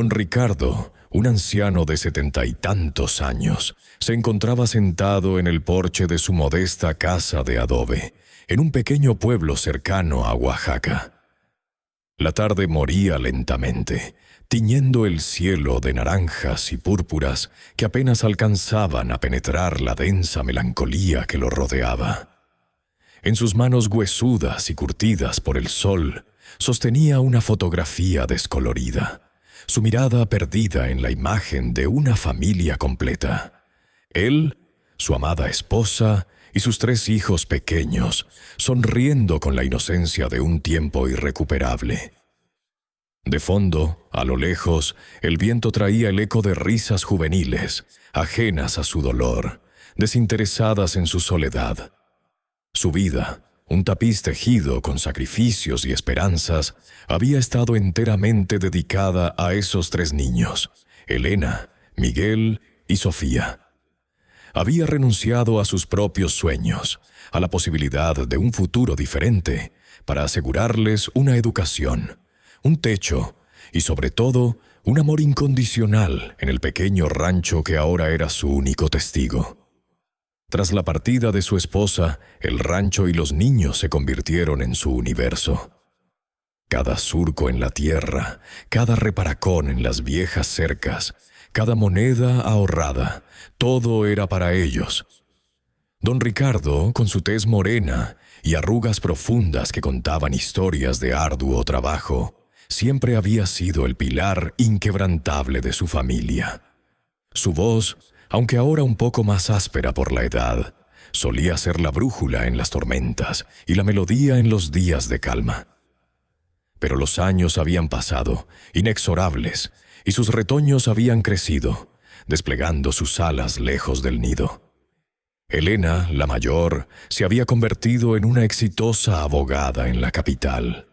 Don Ricardo, un anciano de 70 y tantos años, se encontraba sentado en el porche de su modesta casa de adobe, en un pequeño pueblo cercano a Oaxaca. La tarde moría lentamente, tiñendo el cielo de naranjas y púrpuras que apenas alcanzaban a penetrar la densa melancolía que lo rodeaba. En sus manos huesudas y curtidas por el sol, sostenía una fotografía descolorida, su mirada perdida en la imagen de una familia completa. Él, su amada esposa y sus 3 hijos pequeños, sonriendo con la inocencia de un tiempo irrecuperable. De fondo, a lo lejos, el viento traía el eco de risas juveniles, ajenas a su dolor, desinteresadas en su soledad. Su vida, un tapiz tejido con sacrificios y esperanzas, había estado enteramente dedicada a esos 3 niños, Elena, Miguel y Sofía. Había renunciado a sus propios sueños, a la posibilidad de un futuro diferente, para asegurarles una educación, un techo y, sobre todo, un amor incondicional en el pequeño rancho que ahora era su único testigo. Tras la partida de su esposa, el rancho y los niños se convirtieron en su universo. Cada surco en la tierra, cada reparacón en las viejas cercas, cada moneda ahorrada, todo era para ellos. Don Ricardo, con su tez morena y arrugas profundas que contaban historias de arduo trabajo, siempre había sido el pilar inquebrantable de su familia. Su voz, aunque ahora un poco más áspera por la edad, solía ser la brújula en las tormentas y la melodía en los días de calma. Pero los años habían pasado, inexorables, y sus retoños habían crecido, desplegando sus alas lejos del nido. Elena, la mayor, se había convertido en una exitosa abogada en la capital.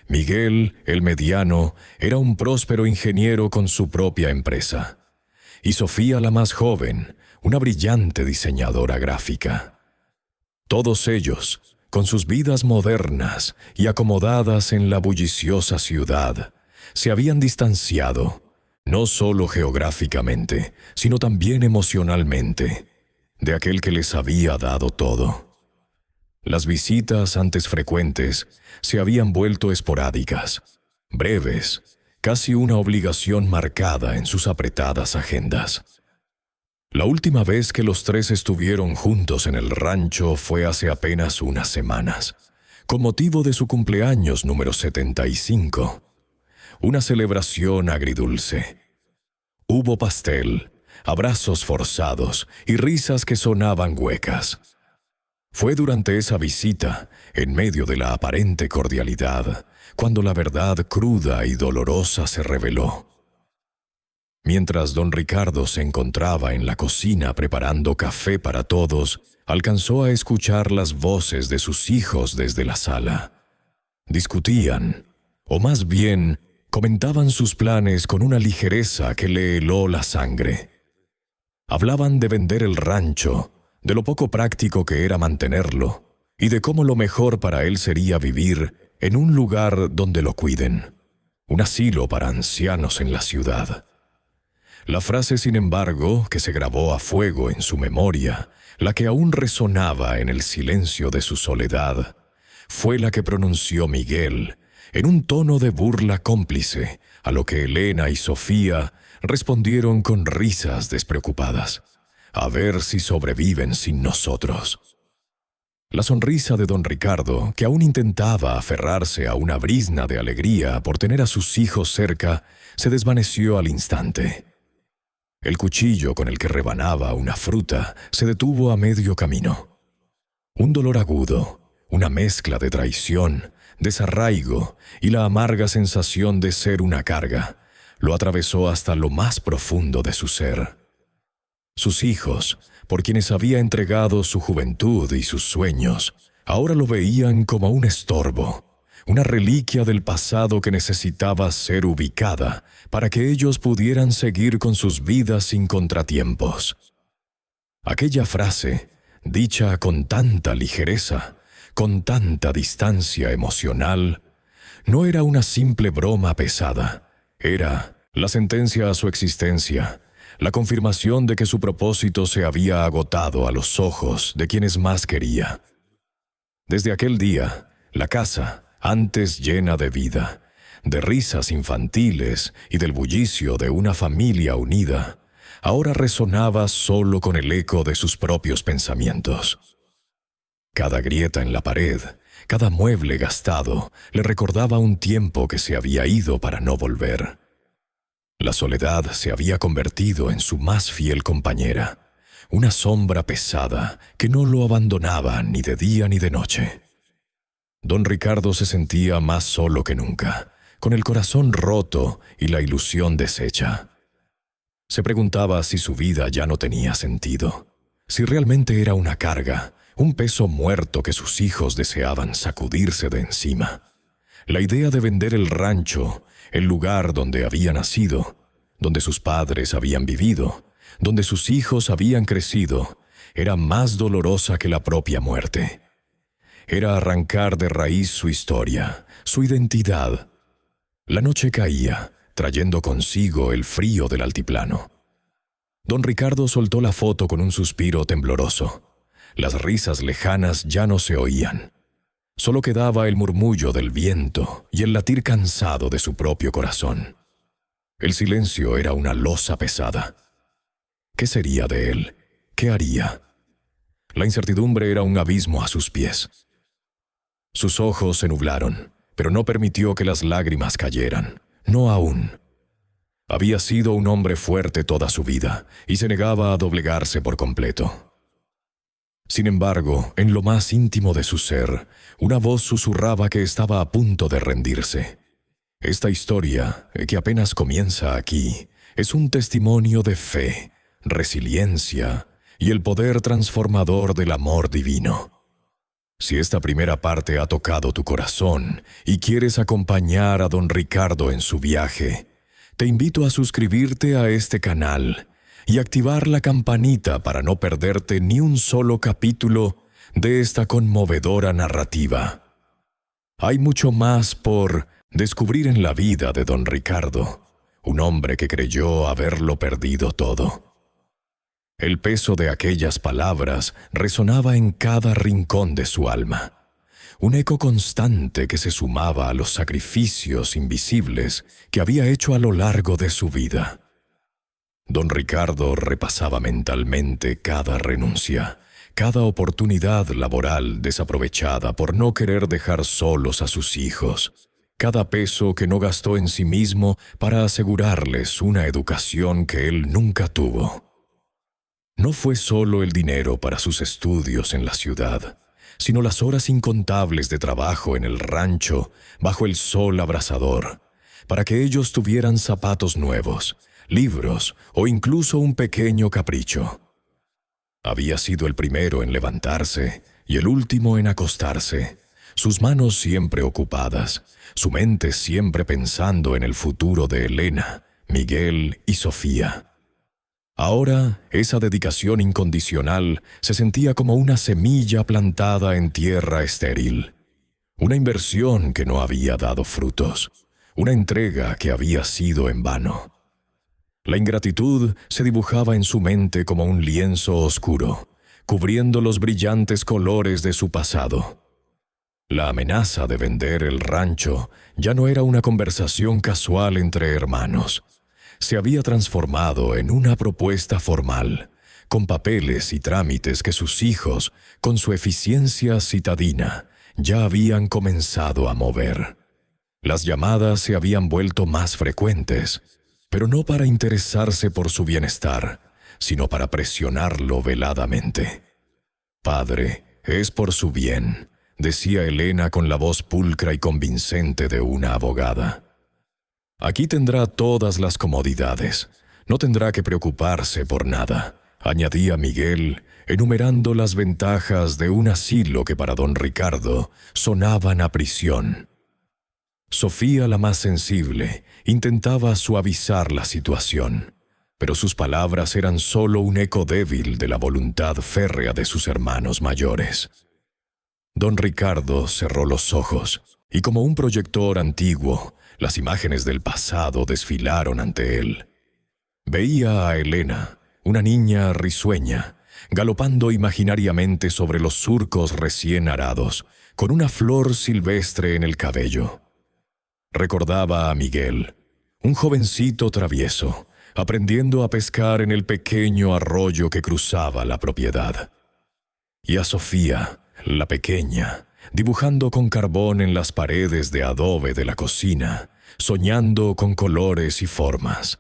Miguel, el mediano, era un próspero ingeniero con su propia empresa. Y Sofía, la más joven, una brillante diseñadora gráfica. Todos ellos, con sus vidas modernas y acomodadas en la bulliciosa ciudad, se habían distanciado, no solo geográficamente, sino también emocionalmente, de aquel que les había dado todo. Las visitas antes frecuentes se habían vuelto esporádicas, breves, casi una obligación marcada en sus apretadas agendas. La última vez que los 3 estuvieron juntos en el rancho fue hace apenas unas semanas, con motivo de su cumpleaños número 75. Una celebración agridulce. Hubo pastel, abrazos forzados y risas que sonaban huecas. Fue durante esa visita, en medio de la aparente cordialidad, cuando la verdad cruda y dolorosa se reveló. Mientras don Ricardo se encontraba en la cocina preparando café para todos, alcanzó a escuchar las voces de sus hijos desde la sala. Discutían, o más bien, comentaban sus planes con una ligereza que le heló la sangre. Hablaban de vender el rancho, de lo poco práctico que era mantenerlo, y de cómo lo mejor para él sería vivir en un lugar donde lo cuiden, un asilo para ancianos en la ciudad. La frase, sin embargo, que se grabó a fuego en su memoria, la que aún resonaba en el silencio de su soledad, fue la que pronunció Miguel, en un tono de burla cómplice, a lo que Elena y Sofía respondieron con risas despreocupadas. A ver si sobreviven sin nosotros. La sonrisa de don Ricardo, que aún intentaba aferrarse a una brizna de alegría por tener a sus hijos cerca, se desvaneció al instante. El cuchillo con el que rebanaba una fruta se detuvo a medio camino. Un dolor agudo, una mezcla de traición, desarraigo y la amarga sensación de ser una carga, lo atravesó hasta lo más profundo de su ser. Sus hijos, por quienes había entregado su juventud y sus sueños, ahora lo veían como un estorbo, una reliquia del pasado que necesitaba ser ubicada para que ellos pudieran seguir con sus vidas sin contratiempos. Aquella frase, dicha con tanta ligereza, con tanta distancia emocional, no era una simple broma pesada, era La sentencia a su existencia, la confirmación de que su propósito se había agotado a los ojos de quienes más quería. Desde aquel día, la casa, antes llena de vida, de risas infantiles y del bullicio de una familia unida, ahora resonaba solo con el eco de sus propios pensamientos. Cada grieta en la pared, cada mueble gastado, le recordaba un tiempo que se había ido para no volver. La soledad se había convertido en su más fiel compañera, una sombra pesada que no lo abandonaba ni de día ni de noche. Don Ricardo se sentía más solo que nunca, con el corazón roto y la ilusión deshecha. Se preguntaba si su vida ya no tenía sentido, si realmente era una carga, un peso muerto que sus hijos deseaban sacudirse de encima. La idea de vender el rancho, el lugar donde había nacido, donde sus padres habían vivido, donde sus hijos habían crecido, era más dolorosa que la propia muerte. Era arrancar de raíz su historia, su identidad. La noche caía, trayendo consigo el frío del altiplano. Don Ricardo soltó la foto con un suspiro tembloroso. Las risas lejanas ya no se oían. Solo quedaba el murmullo del viento y el latir cansado de su propio corazón. El silencio era una losa pesada. ¿Qué sería de él? ¿Qué haría? La incertidumbre era un abismo a sus pies. Sus ojos se nublaron, pero no permitió que las lágrimas cayeran. No aún. Había sido un hombre fuerte toda su vida y se negaba a doblegarse por completo. Sin embargo, en lo más íntimo de su ser, una voz susurraba que estaba a punto de rendirse. Esta historia, que apenas comienza aquí, es un testimonio de fe, resiliencia y el poder transformador del amor divino. Si esta primera parte ha tocado tu corazón y quieres acompañar a Don Ricardo en su viaje, te invito a suscribirte a este canal y activar la campanita para no perderte ni un solo capítulo de esta conmovedora narrativa. Hay mucho más por descubrir en la vida de Don Ricardo, un hombre que creyó haberlo perdido todo. El peso de aquellas palabras resonaba en cada rincón de su alma, un eco constante que se sumaba a los sacrificios invisibles que había hecho a lo largo de su vida. Don Ricardo repasaba mentalmente cada renuncia, cada oportunidad laboral desaprovechada por no querer dejar solos a sus hijos, cada peso que no gastó en sí mismo para asegurarles una educación que él nunca tuvo. No fue solo el dinero para sus estudios en la ciudad, sino las horas incontables de trabajo en el rancho bajo el sol abrasador, para que ellos tuvieran zapatos nuevos, libros o incluso un pequeño capricho. Había sido el primero en levantarse y el último en acostarse, sus manos siempre ocupadas, su mente siempre pensando en el futuro de Elena, Miguel y Sofía. Ahora, esa dedicación incondicional se sentía como una semilla plantada en tierra estéril, una inversión que no había dado frutos, una entrega que había sido en vano. La ingratitud se dibujaba en su mente como un lienzo oscuro, cubriendo los brillantes colores de su pasado. La amenaza de vender el rancho ya no era una conversación casual entre hermanos. Se había transformado en una propuesta formal, con papeles y trámites que sus hijos, con su eficiencia citadina, ya habían comenzado a mover. Las llamadas se habían vuelto más frecuentes, pero no para interesarse por su bienestar, sino para presionarlo veladamente. «Padre, es por su bien», decía Elena con la voz pulcra y convincente de una abogada. «Aquí tendrá todas las comodidades, no tendrá que preocuparse por nada», añadía Miguel, enumerando las ventajas de un asilo que para don Ricardo sonaban a prisión. Sofía, la más sensible, intentaba suavizar la situación, pero sus palabras eran solo un eco débil de la voluntad férrea de sus hermanos mayores. Don Ricardo cerró los ojos y, como un proyector antiguo, Las imágenes del pasado desfilaron ante él. Veía a Elena, una niña risueña, galopando imaginariamente sobre los surcos recién arados, con una flor silvestre en el cabello. Recordaba a Miguel, un jovencito travieso, aprendiendo a pescar en el pequeño arroyo que cruzaba la propiedad. Y a Sofía, la pequeña, dibujando con carbón en las paredes de adobe de la cocina, soñando con colores y formas.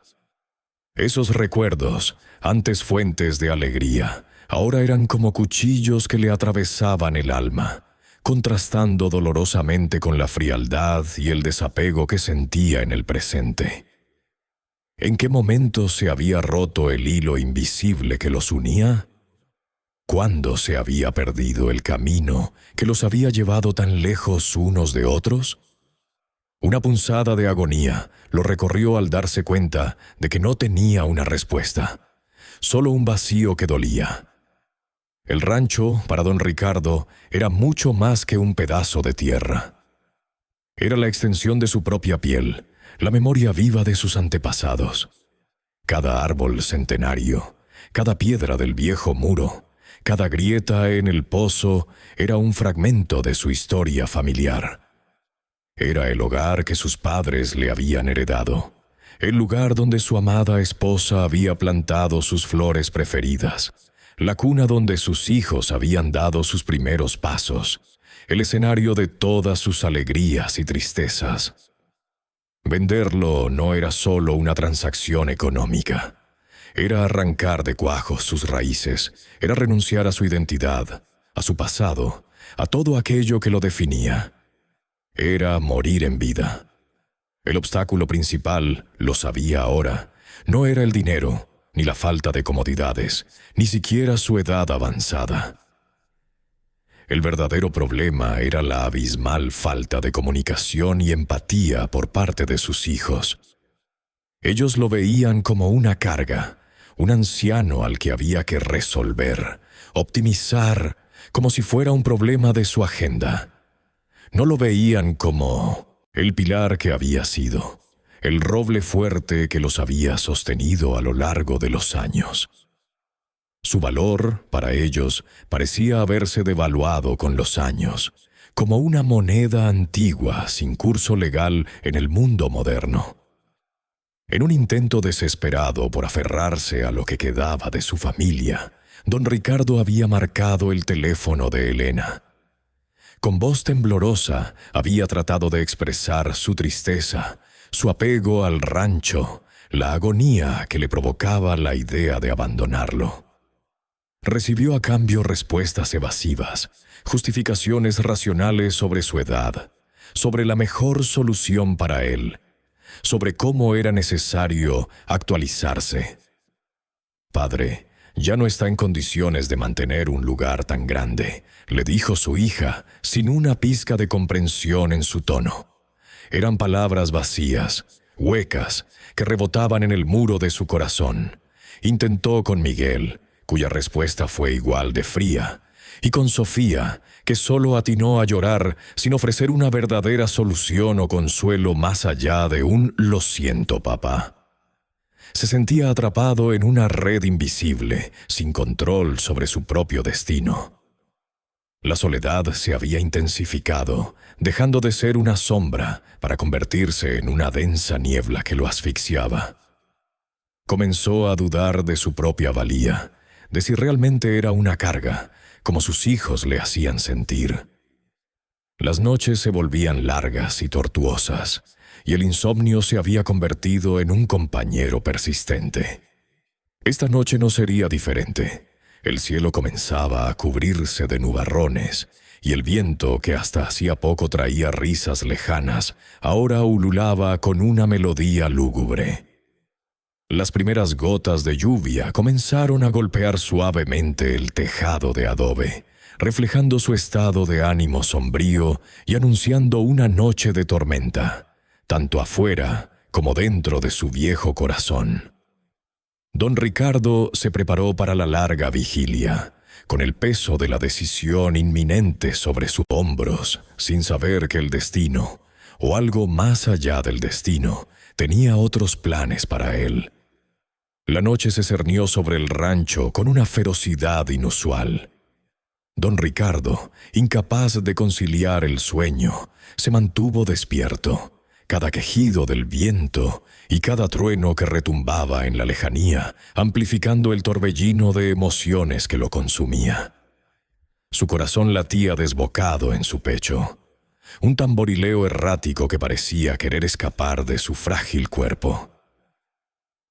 Esos recuerdos, antes fuentes de alegría, ahora eran como cuchillos que le atravesaban el alma, contrastando dolorosamente con la frialdad y el desapego que sentía en el presente. ¿En qué momento se había roto el hilo invisible que los unía? ¿Cuándo se había perdido el camino que los había llevado tan lejos unos de otros? Una punzada de agonía lo recorrió al darse cuenta de que no tenía una respuesta, solo un vacío que dolía. El rancho, para don Ricardo, era mucho más que un pedazo de tierra. Era la extensión de su propia piel, la memoria viva de sus antepasados. Cada árbol centenario, cada piedra del viejo muro, cada grieta en el pozo era un fragmento de su historia familiar. Era el hogar que sus padres le habían heredado, el lugar donde su amada esposa había plantado sus flores preferidas, la cuna donde sus hijos habían dado sus primeros pasos, el escenario de todas sus alegrías y tristezas. Venderlo no era solo una transacción económica. Era arrancar de cuajo sus raíces, era renunciar a su identidad, a su pasado, a todo aquello que lo definía. Era morir en vida. El obstáculo principal, lo sabía ahora, no era el dinero, ni la falta de comodidades, ni siquiera su edad avanzada. El verdadero problema era la abismal falta de comunicación y empatía por parte de sus hijos. Ellos lo veían como una carga, un anciano al que había que resolver, optimizar, como si fuera un problema de su agenda. No lo veían como el pilar que había sido, el roble fuerte que los había sostenido a lo largo de los años. Su valor, para ellos, parecía haberse devaluado con los años, como una moneda antigua sin curso legal en el mundo moderno. En un intento desesperado por aferrarse a lo que quedaba de su familia, don Ricardo había marcado el teléfono de Elena. Con voz temblorosa había tratado de expresar su tristeza, su apego al rancho, la agonía que le provocaba la idea de abandonarlo. Recibió a cambio respuestas evasivas, justificaciones racionales sobre su edad, sobre la mejor solución para él, sobre cómo era necesario actualizarse. «Padre, ya no está en condiciones de mantener un lugar tan grande», le dijo su hija, sin una pizca de comprensión en su tono. Eran palabras vacías, huecas, que rebotaban en el muro de su corazón. Intentó con Miguel, cuya respuesta fue igual de fría, y con Sofía, que solo atinó a llorar sin ofrecer una verdadera solución o consuelo más allá de un «lo siento, papá». Se sentía atrapado en una red invisible, sin control sobre su propio destino. La soledad se había intensificado, dejando de ser una sombra para convertirse en una densa niebla que lo asfixiaba. Comenzó a dudar de su propia valía, de si realmente era una carga, como sus hijos le hacían sentir. Las noches se volvían largas y tortuosas, y el insomnio se había convertido en un compañero persistente. Esta noche no sería diferente. El cielo comenzaba a cubrirse de nubarrones, y el viento, que hasta hacía poco traía risas lejanas, ahora ululaba con una melodía lúgubre. Las primeras gotas de lluvia comenzaron a golpear suavemente el tejado de adobe, reflejando su estado de ánimo sombrío y anunciando una noche de tormenta, tanto afuera como dentro de su viejo corazón. Don Ricardo se preparó para la larga vigilia, con el peso de la decisión inminente sobre sus hombros, sin saber que el destino, o algo más allá del destino, tenía otros planes para él. La noche se cernió sobre el rancho con una ferocidad inusual. Don Ricardo, incapaz de conciliar el sueño, se mantuvo despierto. Cada quejido del viento y cada trueno que retumbaba en la lejanía, amplificando el torbellino de emociones que lo consumía. Su corazón latía desbocado en su pecho, un tamborileo errático que parecía querer escapar de su frágil cuerpo.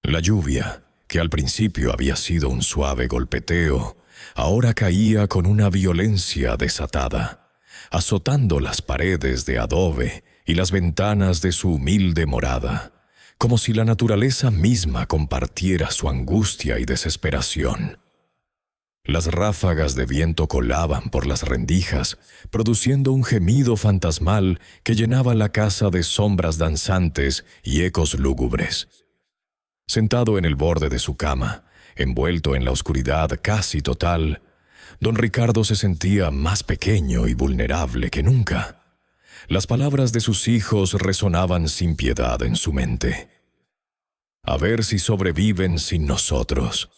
La lluvia, que al principio había sido un suave golpeteo, ahora caía con una violencia desatada, azotando las paredes de adobe y las ventanas de su humilde morada, como si la naturaleza misma compartiera su angustia y desesperación. Las ráfagas de viento colaban por las rendijas, produciendo un gemido fantasmal que llenaba la casa de sombras danzantes y ecos lúgubres. Sentado en el borde de su cama, envuelto en la oscuridad casi total, don Ricardo se sentía más pequeño y vulnerable que nunca. Las palabras de sus hijos resonaban sin piedad en su mente. A ver si sobreviven sin nosotros.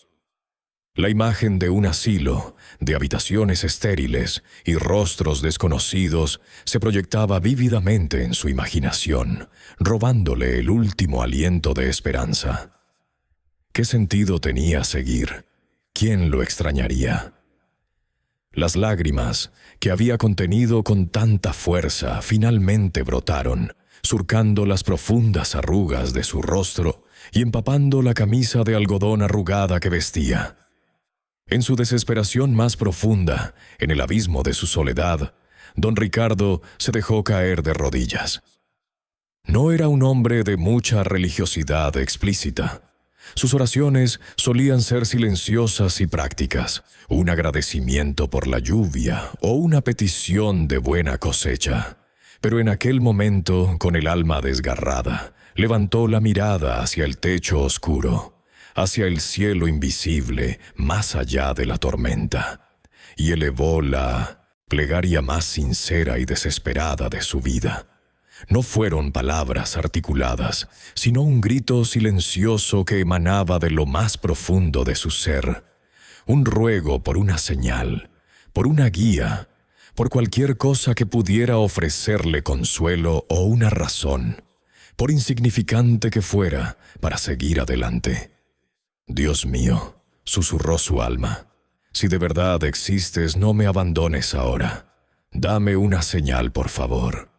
La imagen de un asilo, de habitaciones estériles y rostros desconocidos se proyectaba vívidamente en su imaginación, robándole el último aliento de esperanza. ¿Qué sentido tenía seguir? ¿Quién lo extrañaría? Las lágrimas, que había contenido con tanta fuerza, finalmente brotaron, surcando las profundas arrugas de su rostro y empapando la camisa de algodón arrugada que vestía. En su desesperación más profunda, en el abismo de su soledad, don Ricardo se dejó caer de rodillas. No era un hombre de mucha religiosidad explícita. Sus oraciones solían ser silenciosas y prácticas, un agradecimiento por la lluvia o una petición de buena cosecha. Pero en aquel momento, con el alma desgarrada, levantó la mirada hacia el techo oscuro, hacia el cielo invisible, más allá de la tormenta, y elevó la plegaria más sincera y desesperada de su vida. No fueron palabras articuladas, sino un grito silencioso que emanaba de lo más profundo de su ser, un ruego por una señal, por una guía, por cualquier cosa que pudiera ofrecerle consuelo o una razón, por insignificante que fuera, para seguir adelante. «Dios mío», susurró su alma, «si de verdad existes, no me abandones ahora. Dame una señal, por favor».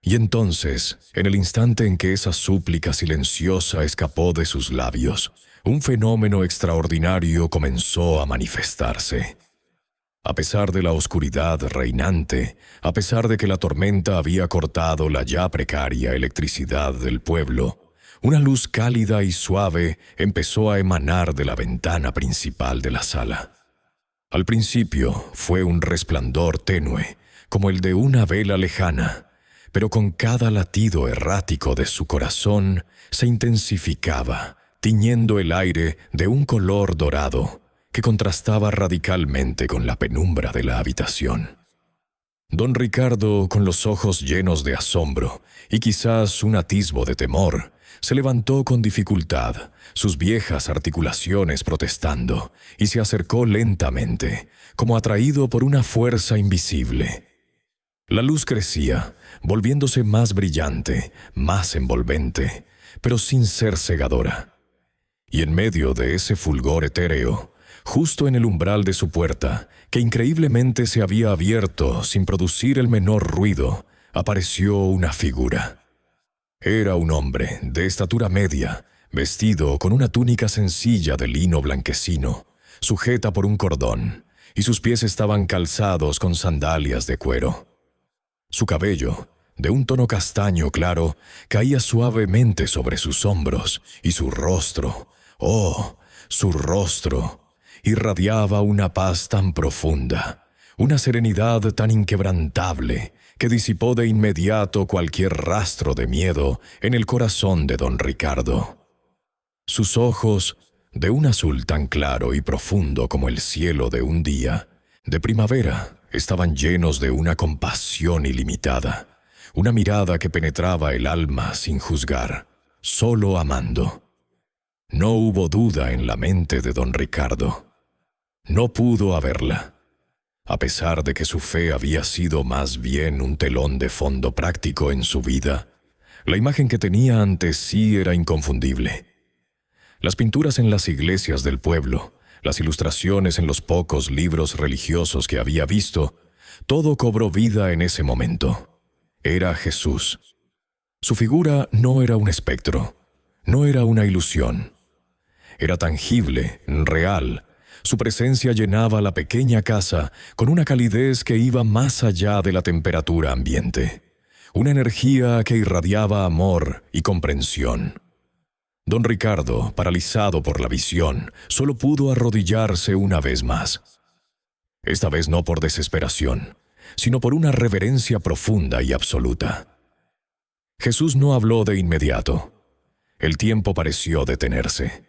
Y entonces, en el instante en que esa súplica silenciosa escapó de sus labios, un fenómeno extraordinario comenzó a manifestarse. A pesar de la oscuridad reinante, a pesar de que la tormenta había cortado la ya precaria electricidad del pueblo, una luz cálida y suave empezó a emanar de la ventana principal de la sala. Al principio fue un resplandor tenue, como el de una vela lejana, pero con cada latido errático de su corazón se intensificaba, tiñendo el aire de un color dorado que contrastaba radicalmente con la penumbra de la habitación. Don Ricardo, con los ojos llenos de asombro y quizás un atisbo de temor, se levantó con dificultad, sus viejas articulaciones protestando, y se acercó lentamente, como atraído por una fuerza invisible. La luz crecía, volviéndose más brillante, más envolvente, pero sin ser cegadora. Y en medio de ese fulgor etéreo, justo en el umbral de su puerta, que increíblemente se había abierto sin producir el menor ruido, apareció una figura. Era un hombre de estatura media, vestido con una túnica sencilla de lino blanquecino, sujeta por un cordón, y sus pies estaban calzados con sandalias de cuero. Su cabello, de un tono castaño claro, caía suavemente sobre sus hombros, y su rostro, ¡oh, su rostro!, irradiaba una paz tan profunda, una serenidad tan inquebrantable, que disipó de inmediato cualquier rastro de miedo en el corazón de don Ricardo. Sus ojos, de un azul tan claro y profundo como el cielo de un día de primavera, estaban llenos de una compasión ilimitada, una mirada que penetraba el alma sin juzgar, solo amando. No hubo duda en la mente de don Ricardo. No pudo haberla. A pesar de que su fe había sido más bien un telón de fondo práctico en su vida, la imagen que tenía ante sí era inconfundible. Las pinturas en las iglesias del pueblo, las ilustraciones en los pocos libros religiosos que había visto, todo cobró vida en ese momento. Era Jesús. Su figura no era un espectro, no era una ilusión. Era tangible, real. Su presencia llenaba la pequeña casa con una calidez que iba más allá de la temperatura ambiente, una energía que irradiaba amor y comprensión. Don Ricardo, paralizado por la visión, solo pudo arrodillarse una vez más. Esta vez no por desesperación, sino por una reverencia profunda y absoluta. Jesús no habló de inmediato. El tiempo pareció detenerse.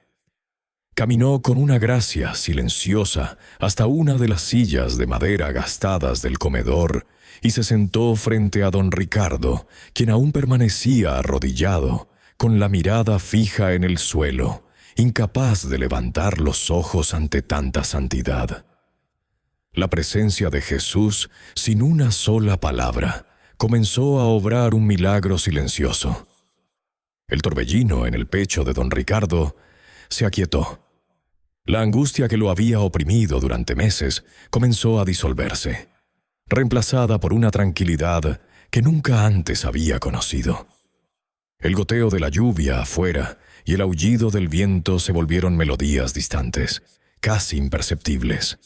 Caminó con una gracia silenciosa hasta una de las sillas de madera gastadas del comedor y se sentó frente a don Ricardo, quien aún permanecía arrodillado, con la mirada fija en el suelo, incapaz de levantar los ojos ante tanta santidad. La presencia de Jesús, sin una sola palabra, comenzó a obrar un milagro silencioso. El torbellino en el pecho de don Ricardo se aquietó. La angustia que lo había oprimido durante meses comenzó a disolverse, reemplazada por una tranquilidad que nunca antes había conocido. El goteo de la lluvia afuera y el aullido del viento se volvieron melodías distantes, casi imperceptibles.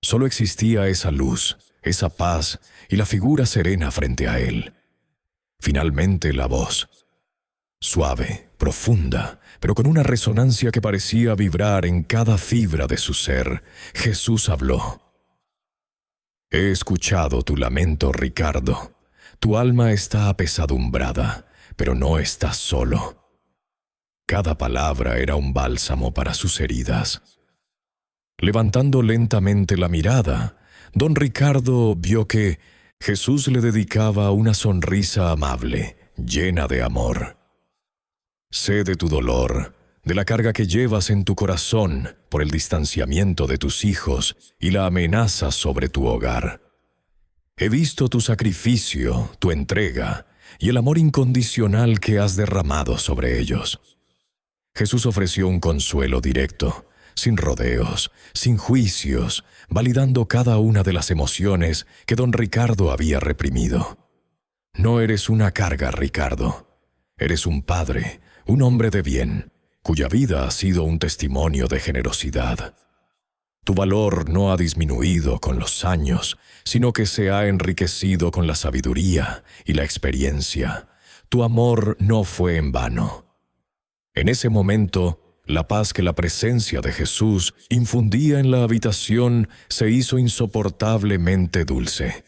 Solo existía esa luz, esa paz y la figura serena frente a él. Finalmente la voz. Suave, profunda, pero con una resonancia que parecía vibrar en cada fibra de su ser, Jesús habló. «He escuchado tu lamento, Ricardo. Tu alma está apesadumbrada, pero no estás solo». Cada palabra era un bálsamo para sus heridas. Levantando lentamente la mirada, don Ricardo vio que Jesús le dedicaba una sonrisa amable, llena de amor. «Sé de tu dolor, de la carga que llevas en tu corazón por el distanciamiento de tus hijos y la amenaza sobre tu hogar. He visto tu sacrificio, tu entrega y el amor incondicional que has derramado sobre ellos». Jesús ofreció un consuelo directo, sin rodeos, sin juicios, validando cada una de las emociones que don Ricardo había reprimido. «No eres una carga, Ricardo. Eres un padre, un hombre de bien, cuya vida ha sido un testimonio de generosidad. Tu valor no ha disminuido con los años, sino que se ha enriquecido con la sabiduría y la experiencia. Tu amor no fue en vano». En ese momento, la paz que la presencia de Jesús infundía en la habitación se hizo insoportablemente dulce.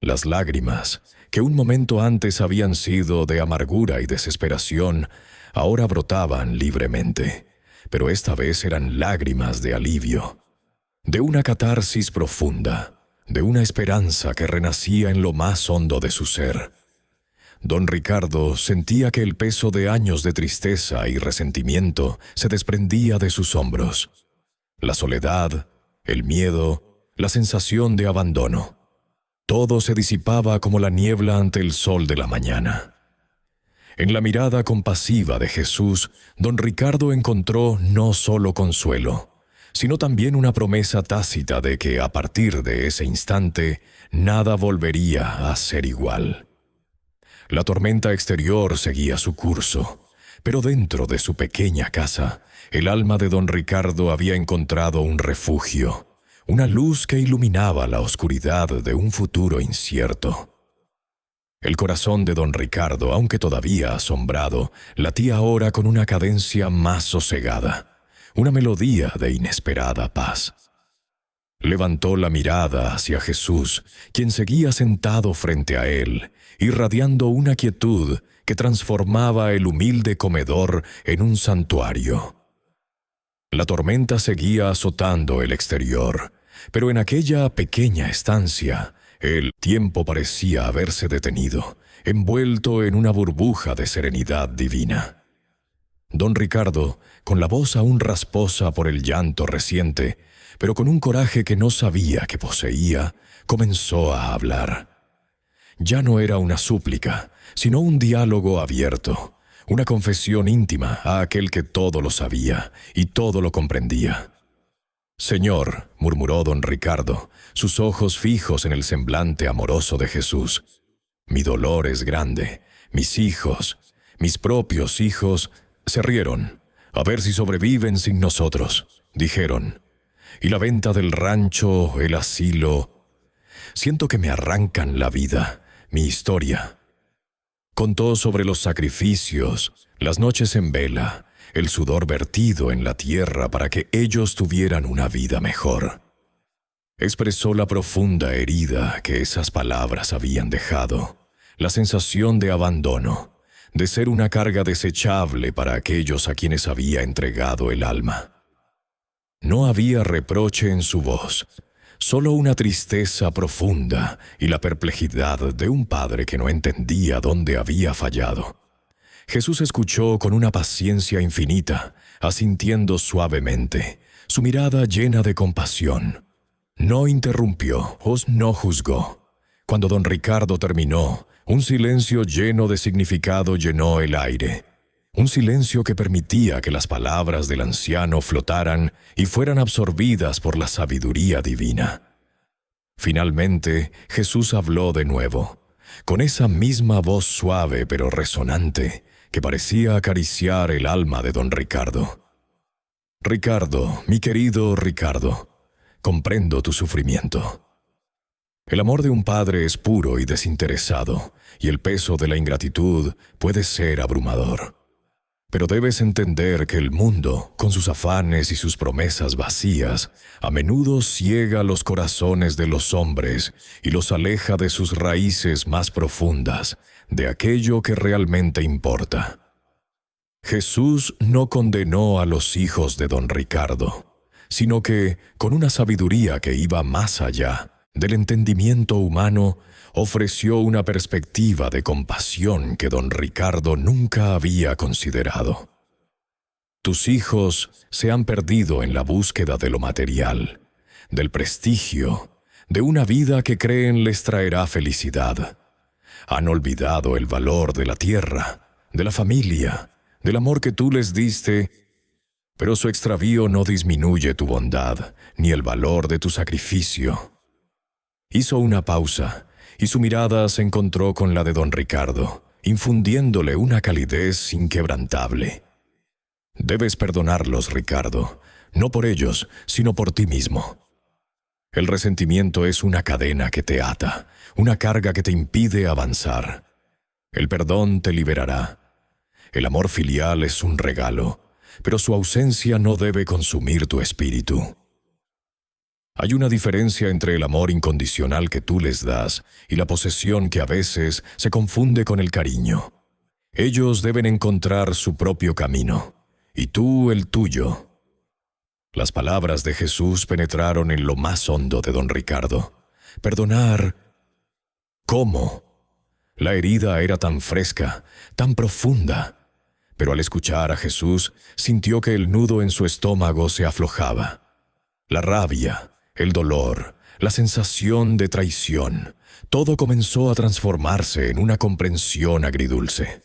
Las lágrimas, que un momento antes habían sido de amargura y desesperación, ahora brotaban libremente, pero esta vez eran lágrimas de alivio, de una catarsis profunda, de una esperanza que renacía en lo más hondo de su ser. Don Ricardo sentía que el peso de años de tristeza y resentimiento se desprendía de sus hombros. La soledad, el miedo, la sensación de abandono. Todo se disipaba como la niebla ante el sol de la mañana. En la mirada compasiva de Jesús, don Ricardo encontró no solo consuelo, sino también una promesa tácita de que a partir de ese instante nada volvería a ser igual. La tormenta exterior seguía su curso, pero dentro de su pequeña casa, el alma de don Ricardo había encontrado un refugio, una luz que iluminaba la oscuridad de un futuro incierto. El corazón de don Ricardo, aunque todavía asombrado, latía ahora con una cadencia más sosegada, una melodía de inesperada paz. Levantó la mirada hacia Jesús, quien seguía sentado frente a él, irradiando una quietud que transformaba el humilde comedor en un santuario. La tormenta seguía azotando el exterior, pero en aquella pequeña estancia, El tiempo parecía haberse detenido, envuelto en una burbuja de serenidad divina. Don Ricardo, con la voz aún rasposa por el llanto reciente, pero con un coraje que no sabía que poseía, comenzó a hablar. Ya no era una súplica, sino un diálogo abierto, una confesión íntima a aquel que todo lo sabía y todo lo comprendía. «Señor», murmuró don Ricardo, sus ojos fijos en el semblante amoroso de Jesús, «mi dolor es grande. Mis hijos, mis propios hijos, se rieron. A ver si sobreviven sin nosotros», dijeron. «Y la venta del rancho, el asilo. Siento que me arrancan la vida, mi historia». Contó sobre los sacrificios, las noches en vela, el sudor vertido en la tierra para que ellos tuvieran una vida mejor. Expresó la profunda herida que esas palabras habían dejado, la sensación de abandono, de ser una carga desechable para aquellos a quienes había entregado el alma. No había reproche en su voz, solo una tristeza profunda y la perplejidad de un padre que no entendía dónde había fallado. Jesús escuchó con una paciencia infinita, asintiendo suavemente, su mirada llena de compasión. No interrumpió, no juzgó. Cuando don Ricardo terminó, un silencio lleno de significado llenó el aire. Un silencio que permitía que las palabras del anciano flotaran y fueran absorbidas por la sabiduría divina. Finalmente, Jesús habló de nuevo, con esa misma voz suave pero resonante, que parecía acariciar el alma de don Ricardo. «Ricardo, mi querido Ricardo, comprendo tu sufrimiento. El amor de un padre es puro y desinteresado, y el peso de la ingratitud puede ser abrumador. Pero debes entender que el mundo, con sus afanes y sus promesas vacías, a menudo ciega los corazones de los hombres y los aleja de sus raíces más profundas, de aquello que realmente importa». Jesús no condenó a los hijos de don Ricardo, sino que, con una sabiduría que iba más allá del entendimiento humano, ofreció una perspectiva de compasión que don Ricardo nunca había considerado. «Tus hijos se han perdido en la búsqueda de lo material, del prestigio, de una vida que creen les traerá felicidad. Han olvidado el valor de la tierra, de la familia, del amor que tú les diste, pero su extravío no disminuye tu bondad, ni el valor de tu sacrificio». Hizo una pausa, y su mirada se encontró con la de don Ricardo, infundiéndole una calidez inquebrantable. «Debes perdonarlos, Ricardo, no por ellos, sino por ti mismo. El resentimiento es una cadena que te ata, una carga que te impide avanzar. El perdón te liberará. El amor filial es un regalo, pero su ausencia no debe consumir tu espíritu. Hay una diferencia entre el amor incondicional que tú les das y la posesión que a veces se confunde con el cariño. Ellos deben encontrar su propio camino, y tú el tuyo». Las palabras de Jesús penetraron en lo más hondo de don Ricardo. Perdonar. ¿Cómo? La herida era tan fresca, tan profunda, pero al escuchar a Jesús sintió que el nudo en su estómago se aflojaba. La rabia, el dolor, la sensación de traición, todo comenzó a transformarse en una comprensión agridulce.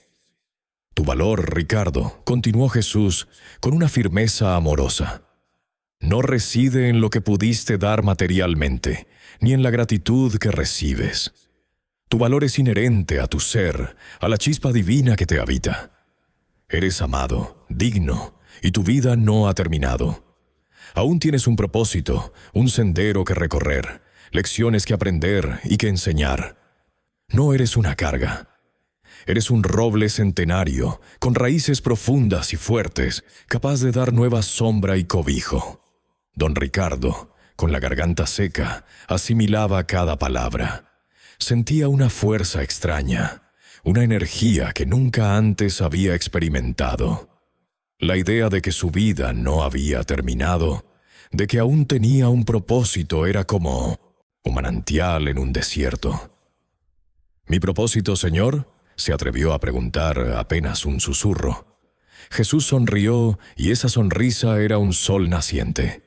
«Tu valor, Ricardo», continuó Jesús con una firmeza amorosa, «no reside en lo que pudiste dar materialmente, ni en la gratitud que recibes. Tu valor es inherente a tu ser, a la chispa divina que te habita. Eres amado, digno, y tu vida no ha terminado. Aún tienes un propósito, un sendero que recorrer, lecciones que aprender y que enseñar. No eres una carga. Eres un roble centenario, con raíces profundas y fuertes, capaz de dar nueva sombra y cobijo». Don Ricardo, con la garganta seca, asimilaba cada palabra. Sentía una fuerza extraña, una energía que nunca antes había experimentado. La idea de que su vida no había terminado, de que aún tenía un propósito, era como un manantial en un desierto. «¿Mi propósito, Señor?», se atrevió a preguntar apenas un susurro. Jesús sonrió y esa sonrisa era un sol naciente.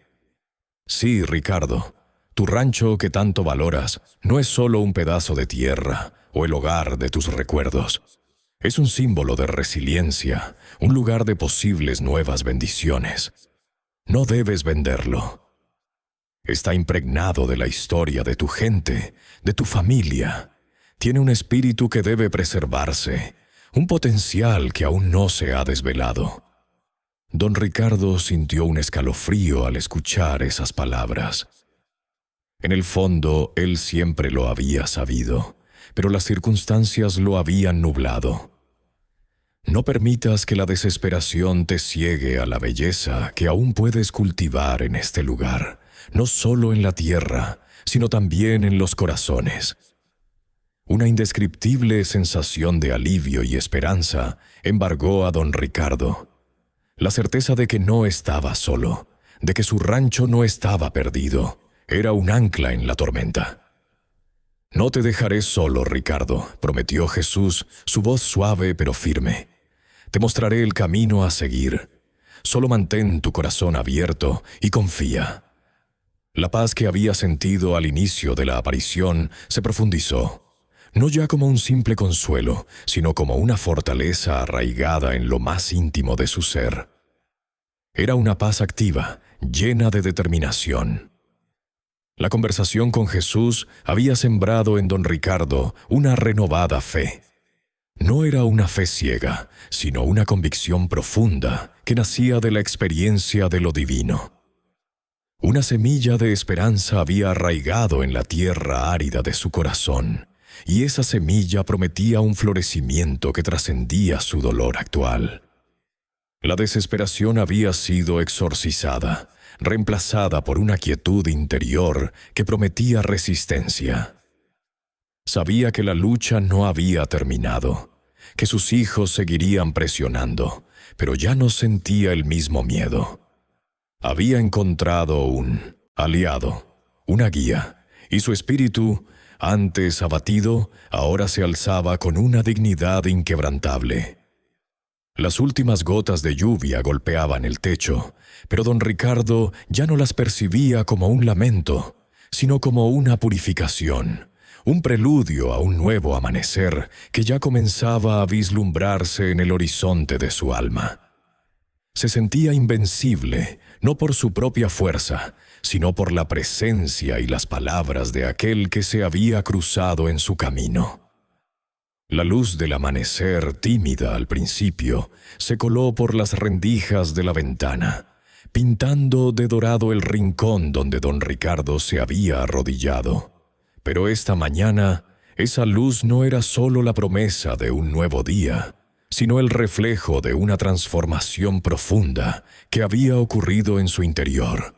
«Sí, Ricardo, tu rancho que tanto valoras no es solo un pedazo de tierra o el hogar de tus recuerdos. Es un símbolo de resiliencia, un lugar de posibles nuevas bendiciones. No debes venderlo. Está impregnado de la historia de tu gente, de tu familia. Tiene un espíritu que debe preservarse, un potencial que aún no se ha desvelado». Don Ricardo sintió un escalofrío al escuchar esas palabras. En el fondo, él siempre lo había sabido, pero las circunstancias lo habían nublado. No permitas que la desesperación te ciegue a la belleza que aún puedes cultivar en este lugar, no solo en la tierra, sino también en los corazones. Una indescriptible sensación de alivio y esperanza embargó a don Ricardo. La certeza de que no estaba solo, de que su rancho no estaba perdido, era un ancla en la tormenta. «No te dejaré solo, Ricardo», prometió Jesús, su voz suave pero firme. «Te mostraré el camino a seguir. Solo mantén tu corazón abierto y confía». La paz que había sentido al inicio de la aparición se profundizó, no ya como un simple consuelo, sino como una fortaleza arraigada en lo más íntimo de su ser. Era una paz activa, llena de determinación. La conversación con Jesús había sembrado en don Ricardo una renovada fe. No era una fe ciega, sino una convicción profunda que nacía de la experiencia de lo divino. Una semilla de esperanza había arraigado en la tierra árida de su corazón, y esa semilla prometía un florecimiento que trascendía su dolor actual. La desesperación había sido exorcizada, reemplazada por una quietud interior que prometía resistencia. Sabía que la lucha no había terminado, que sus hijos seguirían presionando, pero ya no sentía el mismo miedo. Había encontrado un aliado, una guía, y su espíritu, antes abatido, ahora se alzaba con una dignidad inquebrantable. Las últimas gotas de lluvia golpeaban el techo, pero don Ricardo ya no las percibía como un lamento, sino como una purificación, un preludio a un nuevo amanecer que ya comenzaba a vislumbrarse en el horizonte de su alma. Se sentía invencible, no por su propia fuerza, sino por la presencia y las palabras de aquel que se había cruzado en su camino. La luz del amanecer, tímida al principio, se coló por las rendijas de la ventana, pintando de dorado el rincón donde don Ricardo se había arrodillado. Pero esta mañana, esa luz no era solo la promesa de un nuevo día, sino el reflejo de una transformación profunda que había ocurrido en su interior.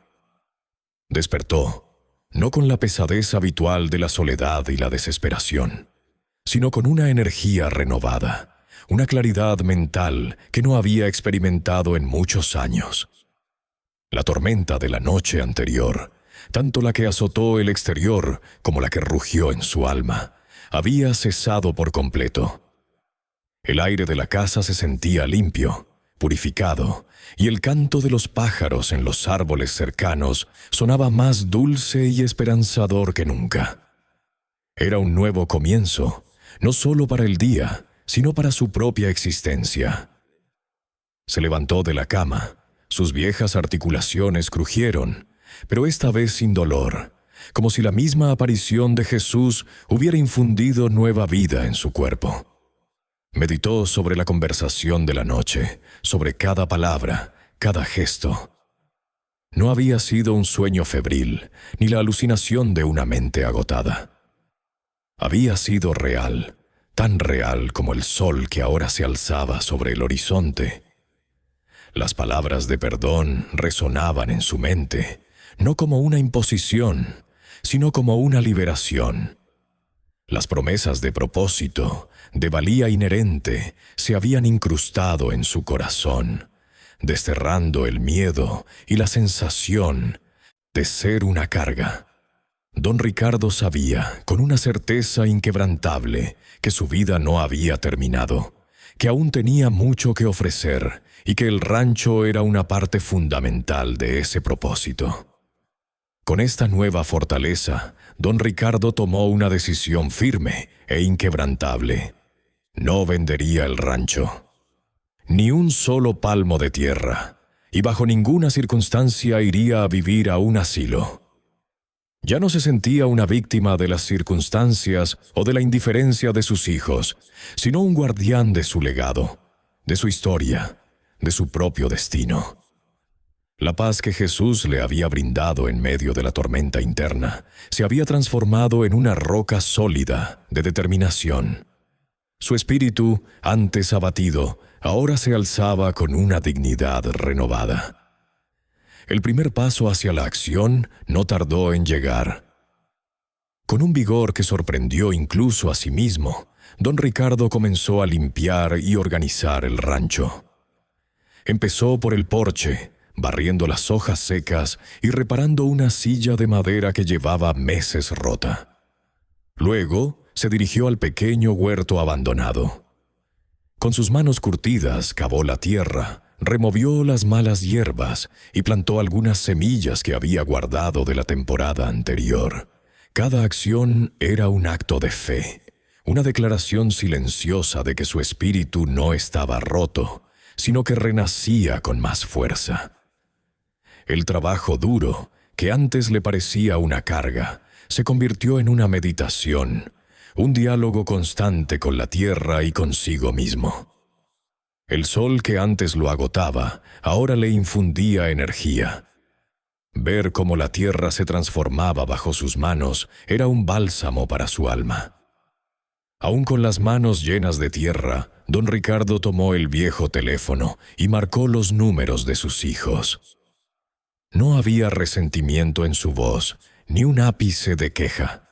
Despertó, no con la pesadez habitual de la soledad y la desesperación, sino con una energía renovada, una claridad mental que no había experimentado en muchos años. La tormenta de la noche anterior, tanto la que azotó el exterior como la que rugió en su alma, había cesado por completo. El aire de la casa se sentía limpio, purificado, y el canto de los pájaros en los árboles cercanos sonaba más dulce y esperanzador que nunca. Era un nuevo comienzo, no solo para el día, sino para su propia existencia. Se levantó de la cama, sus viejas articulaciones crujieron, pero esta vez sin dolor, como si la misma aparición de Jesús hubiera infundido nueva vida en su cuerpo. Meditó sobre la conversación de la noche, sobre cada palabra, cada gesto. No había sido un sueño febril, ni la alucinación de una mente agotada. Había sido real, tan real como el sol que ahora se alzaba sobre el horizonte. Las palabras de perdón resonaban en su mente, no como una imposición, sino como una liberación. Las promesas de propósito, de valía inherente, se habían incrustado en su corazón, desterrando el miedo y la sensación de ser una carga. Don Ricardo sabía, con una certeza inquebrantable, que su vida no había terminado, que aún tenía mucho que ofrecer y que el rancho era una parte fundamental de ese propósito. Con esta nueva fortaleza, don Ricardo tomó una decisión firme e inquebrantable. No vendería el rancho. Ni un solo palmo de tierra, y bajo ninguna circunstancia iría a vivir a un asilo. Ya no se sentía una víctima de las circunstancias o de la indiferencia de sus hijos, sino un guardián de su legado, de su historia, de su propio destino. La paz que Jesús le había brindado en medio de la tormenta interna se había transformado en una roca sólida de determinación. Su espíritu, antes abatido, ahora se alzaba con una dignidad renovada. El primer paso hacia la acción no tardó en llegar. Con un vigor que sorprendió incluso a sí mismo, don Ricardo comenzó a limpiar y organizar el rancho. Empezó por el porche, barriendo las hojas secas y reparando una silla de madera que llevaba meses rota. Luego se dirigió al pequeño huerto abandonado. Con sus manos curtidas cavó la tierra, removió las malas hierbas y plantó algunas semillas que había guardado de la temporada anterior. Cada acción era un acto de fe, una declaración silenciosa de que su espíritu no estaba roto, sino que renacía con más fuerza. El trabajo duro, que antes le parecía una carga, se convirtió en una meditación, un diálogo constante con la tierra y consigo mismo. El sol que antes lo agotaba, ahora le infundía energía. Ver cómo la tierra se transformaba bajo sus manos era un bálsamo para su alma. Aún con las manos llenas de tierra, don Ricardo tomó el viejo teléfono y marcó los números de sus hijos. No había resentimiento en su voz, ni un ápice de queja.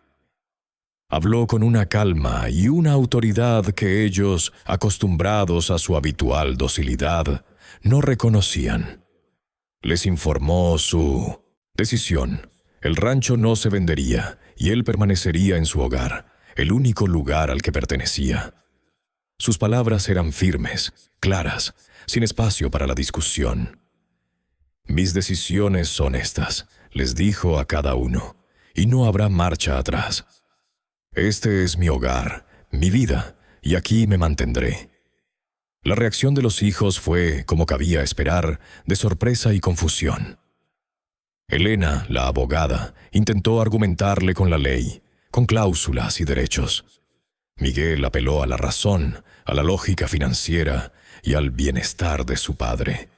Habló con una calma y una autoridad que ellos, acostumbrados a su habitual docilidad, no reconocían. Les informó su decisión. El rancho no se vendería y él permanecería en su hogar, el único lugar al que pertenecía. Sus palabras eran firmes, claras, sin espacio para la discusión. «Mis decisiones son estas», les dijo a cada uno, «y no habrá marcha atrás. Este es mi hogar, mi vida, y aquí me mantendré». La reacción de los hijos fue, como cabía esperar, de sorpresa y confusión. Elena, la abogada, intentó argumentarle con la ley, con cláusulas y derechos. Miguel apeló a la razón, a la lógica financiera y al bienestar de su padre.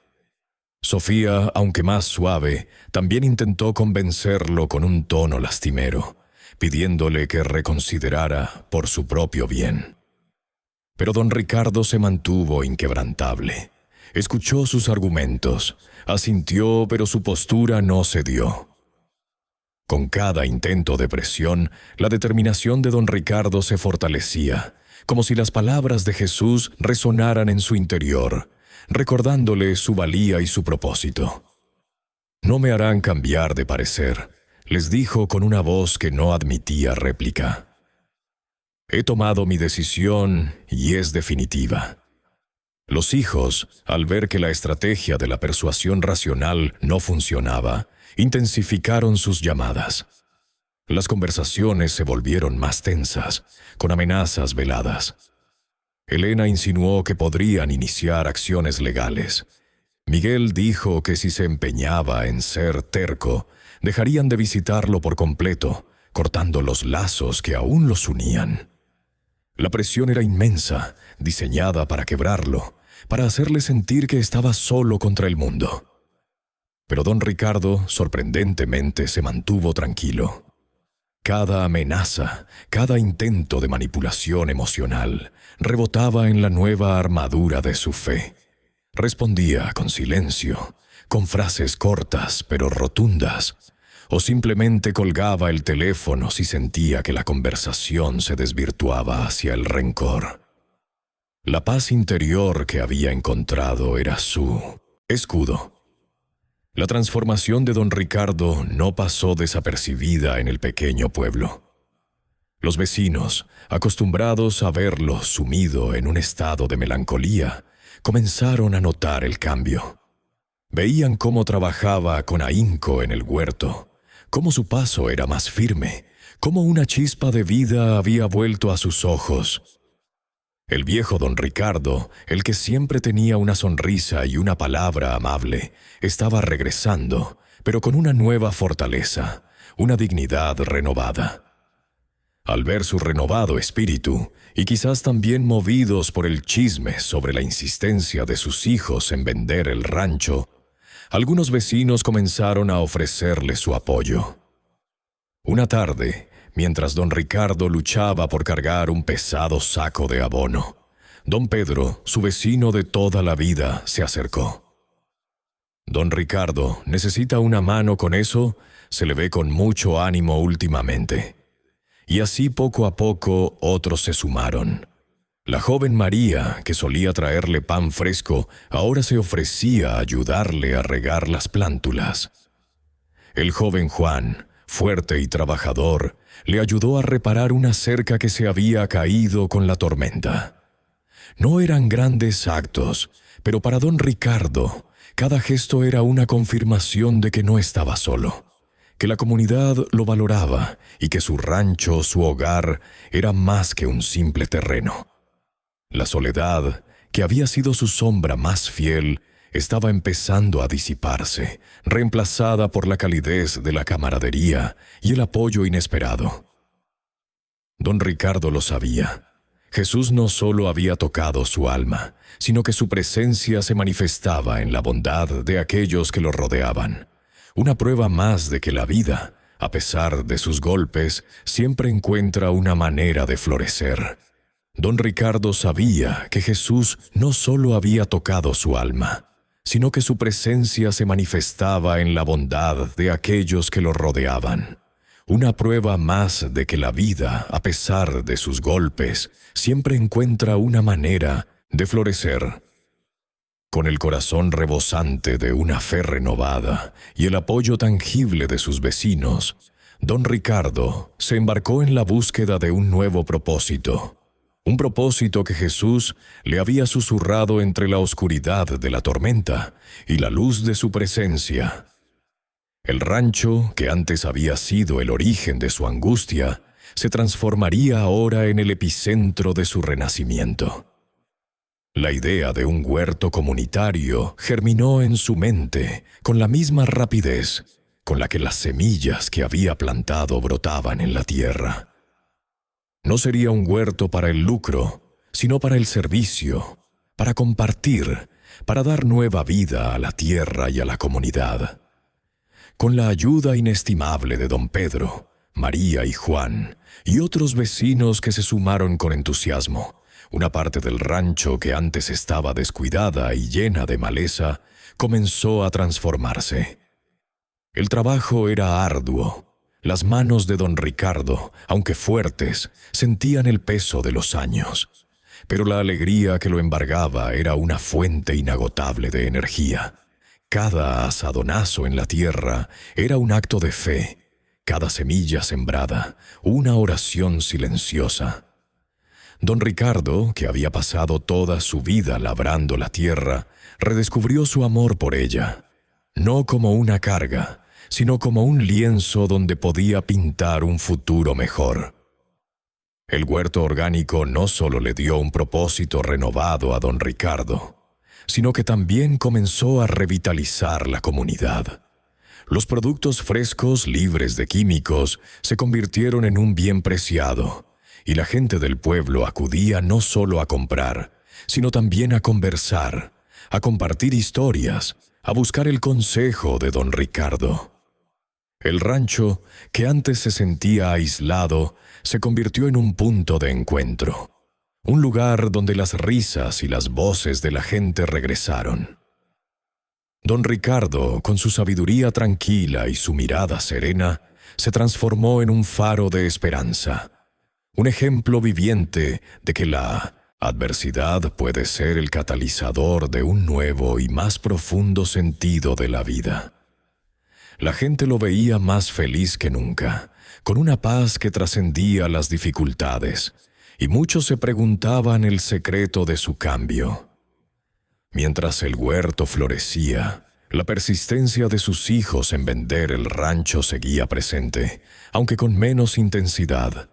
Sofía, aunque más suave, también intentó convencerlo con un tono lastimero, pidiéndole que reconsiderara por su propio bien. Pero don Ricardo se mantuvo inquebrantable. Escuchó sus argumentos, asintió, pero su postura no cedió. Con cada intento de presión, la determinación de don Ricardo se fortalecía, como si las palabras de Jesús resonaran en su interior, recordándole su valía y su propósito. «No me harán cambiar de parecer», les dijo con una voz que no admitía réplica. «He tomado mi decisión y es definitiva». Los hijos, al ver que la estrategia de la persuasión racional no funcionaba, intensificaron sus llamadas. Las conversaciones se volvieron más tensas, con amenazas veladas. Elena insinuó que podrían iniciar acciones legales. Miguel dijo que si se empeñaba en ser terco, dejarían de visitarlo por completo, cortando los lazos que aún los unían. La presión era inmensa, diseñada para quebrarlo, para hacerle sentir que estaba solo contra el mundo. Pero don Ricardo, sorprendentemente, se mantuvo tranquilo. Cada amenaza, cada intento de manipulación emocional, rebotaba en la nueva armadura de su fe. Respondía con silencio, con frases cortas pero rotundas, o simplemente colgaba el teléfono si sentía que la conversación se desvirtuaba hacia el rencor. La paz interior que había encontrado era su escudo. La transformación de don Ricardo no pasó desapercibida en el pequeño pueblo. Los vecinos, acostumbrados a verlo sumido en un estado de melancolía, comenzaron a notar el cambio. Veían cómo trabajaba con ahínco en el huerto, cómo su paso era más firme, cómo una chispa de vida había vuelto a sus ojos. El viejo don Ricardo, el que siempre tenía una sonrisa y una palabra amable, estaba regresando, pero con una nueva fortaleza, una dignidad renovada. Al ver su renovado espíritu, y quizás también movidos por el chisme sobre la insistencia de sus hijos en vender el rancho, algunos vecinos comenzaron a ofrecerle su apoyo. Una tarde, mientras don Ricardo luchaba por cargar un pesado saco de abono, don Pedro, su vecino de toda la vida, se acercó. «Don Ricardo, ¿necesita una mano con eso? Se le ve con mucho ánimo últimamente». Y así poco a poco otros se sumaron. La joven María, que solía traerle pan fresco, ahora se ofrecía a ayudarle a regar las plántulas. El joven Juan, fuerte y trabajador, le ayudó a reparar una cerca que se había caído con la tormenta. No eran grandes actos, pero para don Ricardo, cada gesto era una confirmación de que no estaba solo, que la comunidad lo valoraba y que su rancho, su hogar, era más que un simple terreno. La soledad, que había sido su sombra más fiel, estaba empezando a disiparse, reemplazada por la calidez de la camaradería y el apoyo inesperado. Don Ricardo lo sabía. Jesús no solo había tocado su alma, sino que su presencia se manifestaba en la bondad de aquellos que lo rodeaban. Una prueba más de que la vida, a pesar de sus golpes, siempre encuentra una manera de florecer. Don Ricardo sabía que Jesús no solo había tocado su alma, sino que su presencia se manifestaba en la bondad de aquellos que lo rodeaban. Una prueba más de que la vida, a pesar de sus golpes, siempre encuentra una manera de florecer. Con el corazón rebosante de una fe renovada y el apoyo tangible de sus vecinos, don Ricardo se embarcó en la búsqueda de un nuevo propósito. Un propósito que Jesús le había susurrado entre la oscuridad de la tormenta y la luz de su presencia. El rancho, que antes había sido el origen de su angustia, se transformaría ahora en el epicentro de su renacimiento. La idea de un huerto comunitario germinó en su mente con la misma rapidez con la que las semillas que había plantado brotaban en la tierra. No sería un huerto para el lucro, sino para el servicio, para compartir, para dar nueva vida a la tierra y a la comunidad. Con la ayuda inestimable de don Pedro, María y Juan, y otros vecinos que se sumaron con entusiasmo, una parte del rancho que antes estaba descuidada y llena de maleza, comenzó a transformarse. El trabajo era arduo. Las manos de don Ricardo, aunque fuertes, sentían el peso de los años, pero la alegría que lo embargaba era una fuente inagotable de energía. Cada asadonazo en la tierra era un acto de fe, cada semilla sembrada, una oración silenciosa. Don Ricardo, que había pasado toda su vida labrando la tierra, redescubrió su amor por ella, no como una carga, sino como un lienzo donde podía pintar un futuro mejor. El huerto orgánico no solo le dio un propósito renovado a don Ricardo, sino que también comenzó a revitalizar la comunidad. Los productos frescos, libres de químicos, se convirtieron en un bien preciado, y la gente del pueblo acudía no solo a comprar, sino también a conversar, a compartir historias, a buscar el consejo de don Ricardo. El rancho, que antes se sentía aislado, se convirtió en un punto de encuentro, un lugar donde las risas y las voces de la gente regresaron. Don Ricardo, con su sabiduría tranquila y su mirada serena, se transformó en un faro de esperanza, un ejemplo viviente de que la adversidad puede ser el catalizador de un nuevo y más profundo sentido de la vida. La gente lo veía más feliz que nunca, con una paz que trascendía las dificultades, y muchos se preguntaban el secreto de su cambio. Mientras el huerto florecía, la persistencia de sus hijos en vender el rancho seguía presente, aunque con menos intensidad.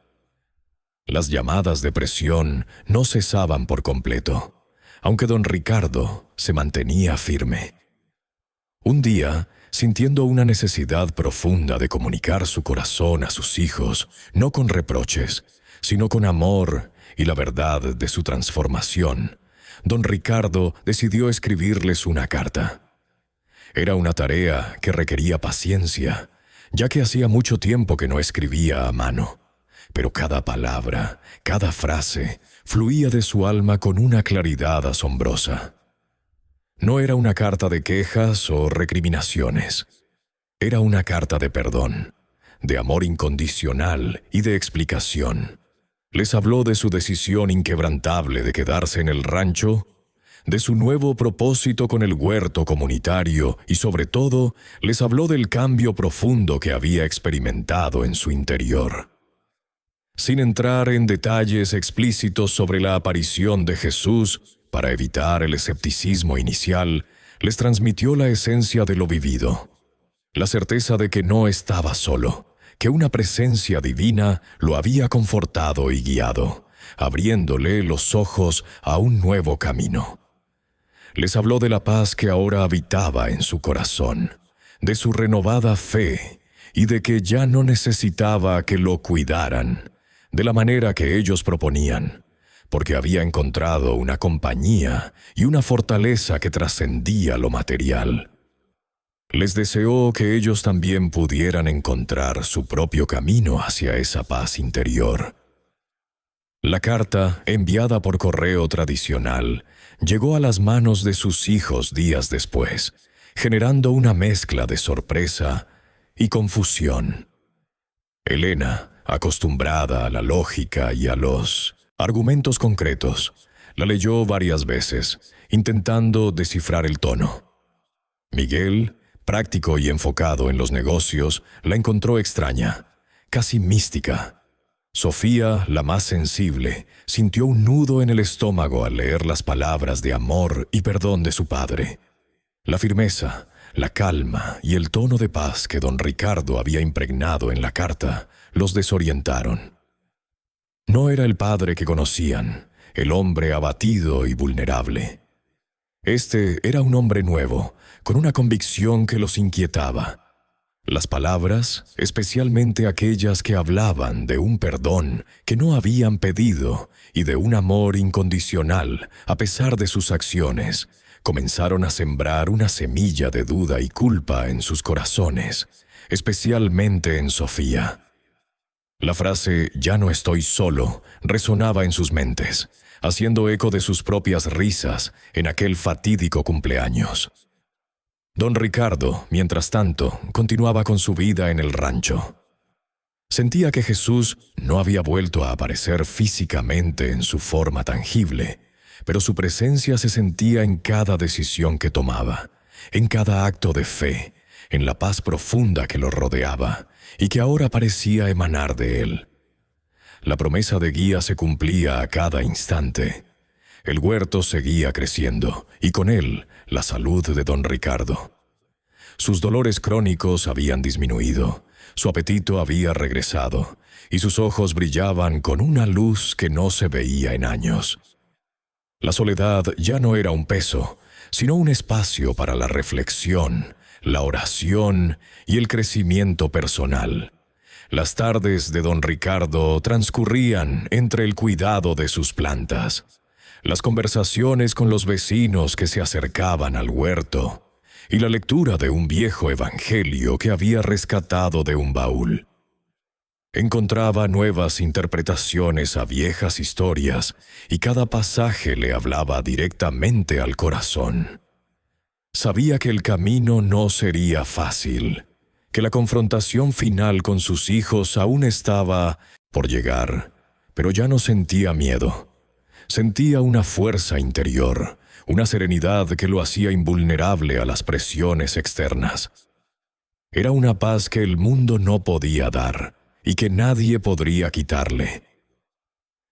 Las llamadas de presión no cesaban por completo, aunque don Ricardo se mantenía firme. Un día, sintiendo una necesidad profunda de comunicar su corazón a sus hijos, no con reproches, sino con amor y la verdad de su transformación, don Ricardo decidió escribirles una carta. Era una tarea que requería paciencia, ya que hacía mucho tiempo que no escribía a mano, pero cada palabra, cada frase, fluía de su alma con una claridad asombrosa. No era una carta de quejas o recriminaciones. Era una carta de perdón, de amor incondicional y de explicación. Les habló de su decisión inquebrantable de quedarse en el rancho, de su nuevo propósito con el huerto comunitario y, sobre todo, les habló del cambio profundo que había experimentado en su interior. Sin entrar en detalles explícitos sobre la aparición de Jesús, para evitar el escepticismo inicial, les transmitió la esencia de lo vivido, la certeza de que no estaba solo, que una presencia divina lo había confortado y guiado, abriéndole los ojos a un nuevo camino. Les habló de la paz que ahora habitaba en su corazón, de su renovada fe y de que ya no necesitaba que lo cuidaran de la manera que ellos proponían, porque había encontrado una compañía y una fortaleza que trascendía lo material. Les deseó que ellos también pudieran encontrar su propio camino hacia esa paz interior. La carta, enviada por correo tradicional, llegó a las manos de sus hijos días después, generando una mezcla de sorpresa y confusión. Elena, acostumbrada a la lógica y a los argumentos concretos, la leyó varias veces, intentando descifrar el tono. Miguel, práctico y enfocado en los negocios, la encontró extraña, casi mística. Sofía, la más sensible, sintió un nudo en el estómago al leer las palabras de amor y perdón de su padre. La firmeza, la calma y el tono de paz que don Ricardo había impregnado en la carta los desorientaron. No era el padre que conocían, el hombre abatido y vulnerable. Este era un hombre nuevo, con una convicción que los inquietaba. Las palabras, especialmente aquellas que hablaban de un perdón que no habían pedido y de un amor incondicional a pesar de sus acciones, comenzaron a sembrar una semilla de duda y culpa en sus corazones, especialmente en Sofía. La frase «ya no estoy solo» resonaba en sus mentes, haciendo eco de sus propias risas en aquel fatídico cumpleaños. Don Ricardo, mientras tanto, continuaba con su vida en el rancho. Sentía que Jesús no había vuelto a aparecer físicamente en su forma tangible, pero su presencia se sentía en cada decisión que tomaba, en cada acto de fe, en la paz profunda que lo rodeaba y que ahora parecía emanar de él. La promesa de guía se cumplía a cada instante. El huerto seguía creciendo y con él la salud de don Ricardo. Sus dolores crónicos habían disminuido, su apetito había regresado y sus ojos brillaban con una luz que no se veía en años. La soledad ya no era un peso, sino un espacio para la reflexión, la oración y el crecimiento personal. Las tardes de don Ricardo transcurrían entre el cuidado de sus plantas, las conversaciones con los vecinos que se acercaban al huerto y la lectura de un viejo evangelio que había rescatado de un baúl. Encontraba nuevas interpretaciones a viejas historias y cada pasaje le hablaba directamente al corazón. Sabía que el camino no sería fácil, que la confrontación final con sus hijos aún estaba por llegar, pero ya no sentía miedo. Sentía una fuerza interior, una serenidad que lo hacía invulnerable a las presiones externas. Era una paz que el mundo no podía dar y que nadie podría quitarle.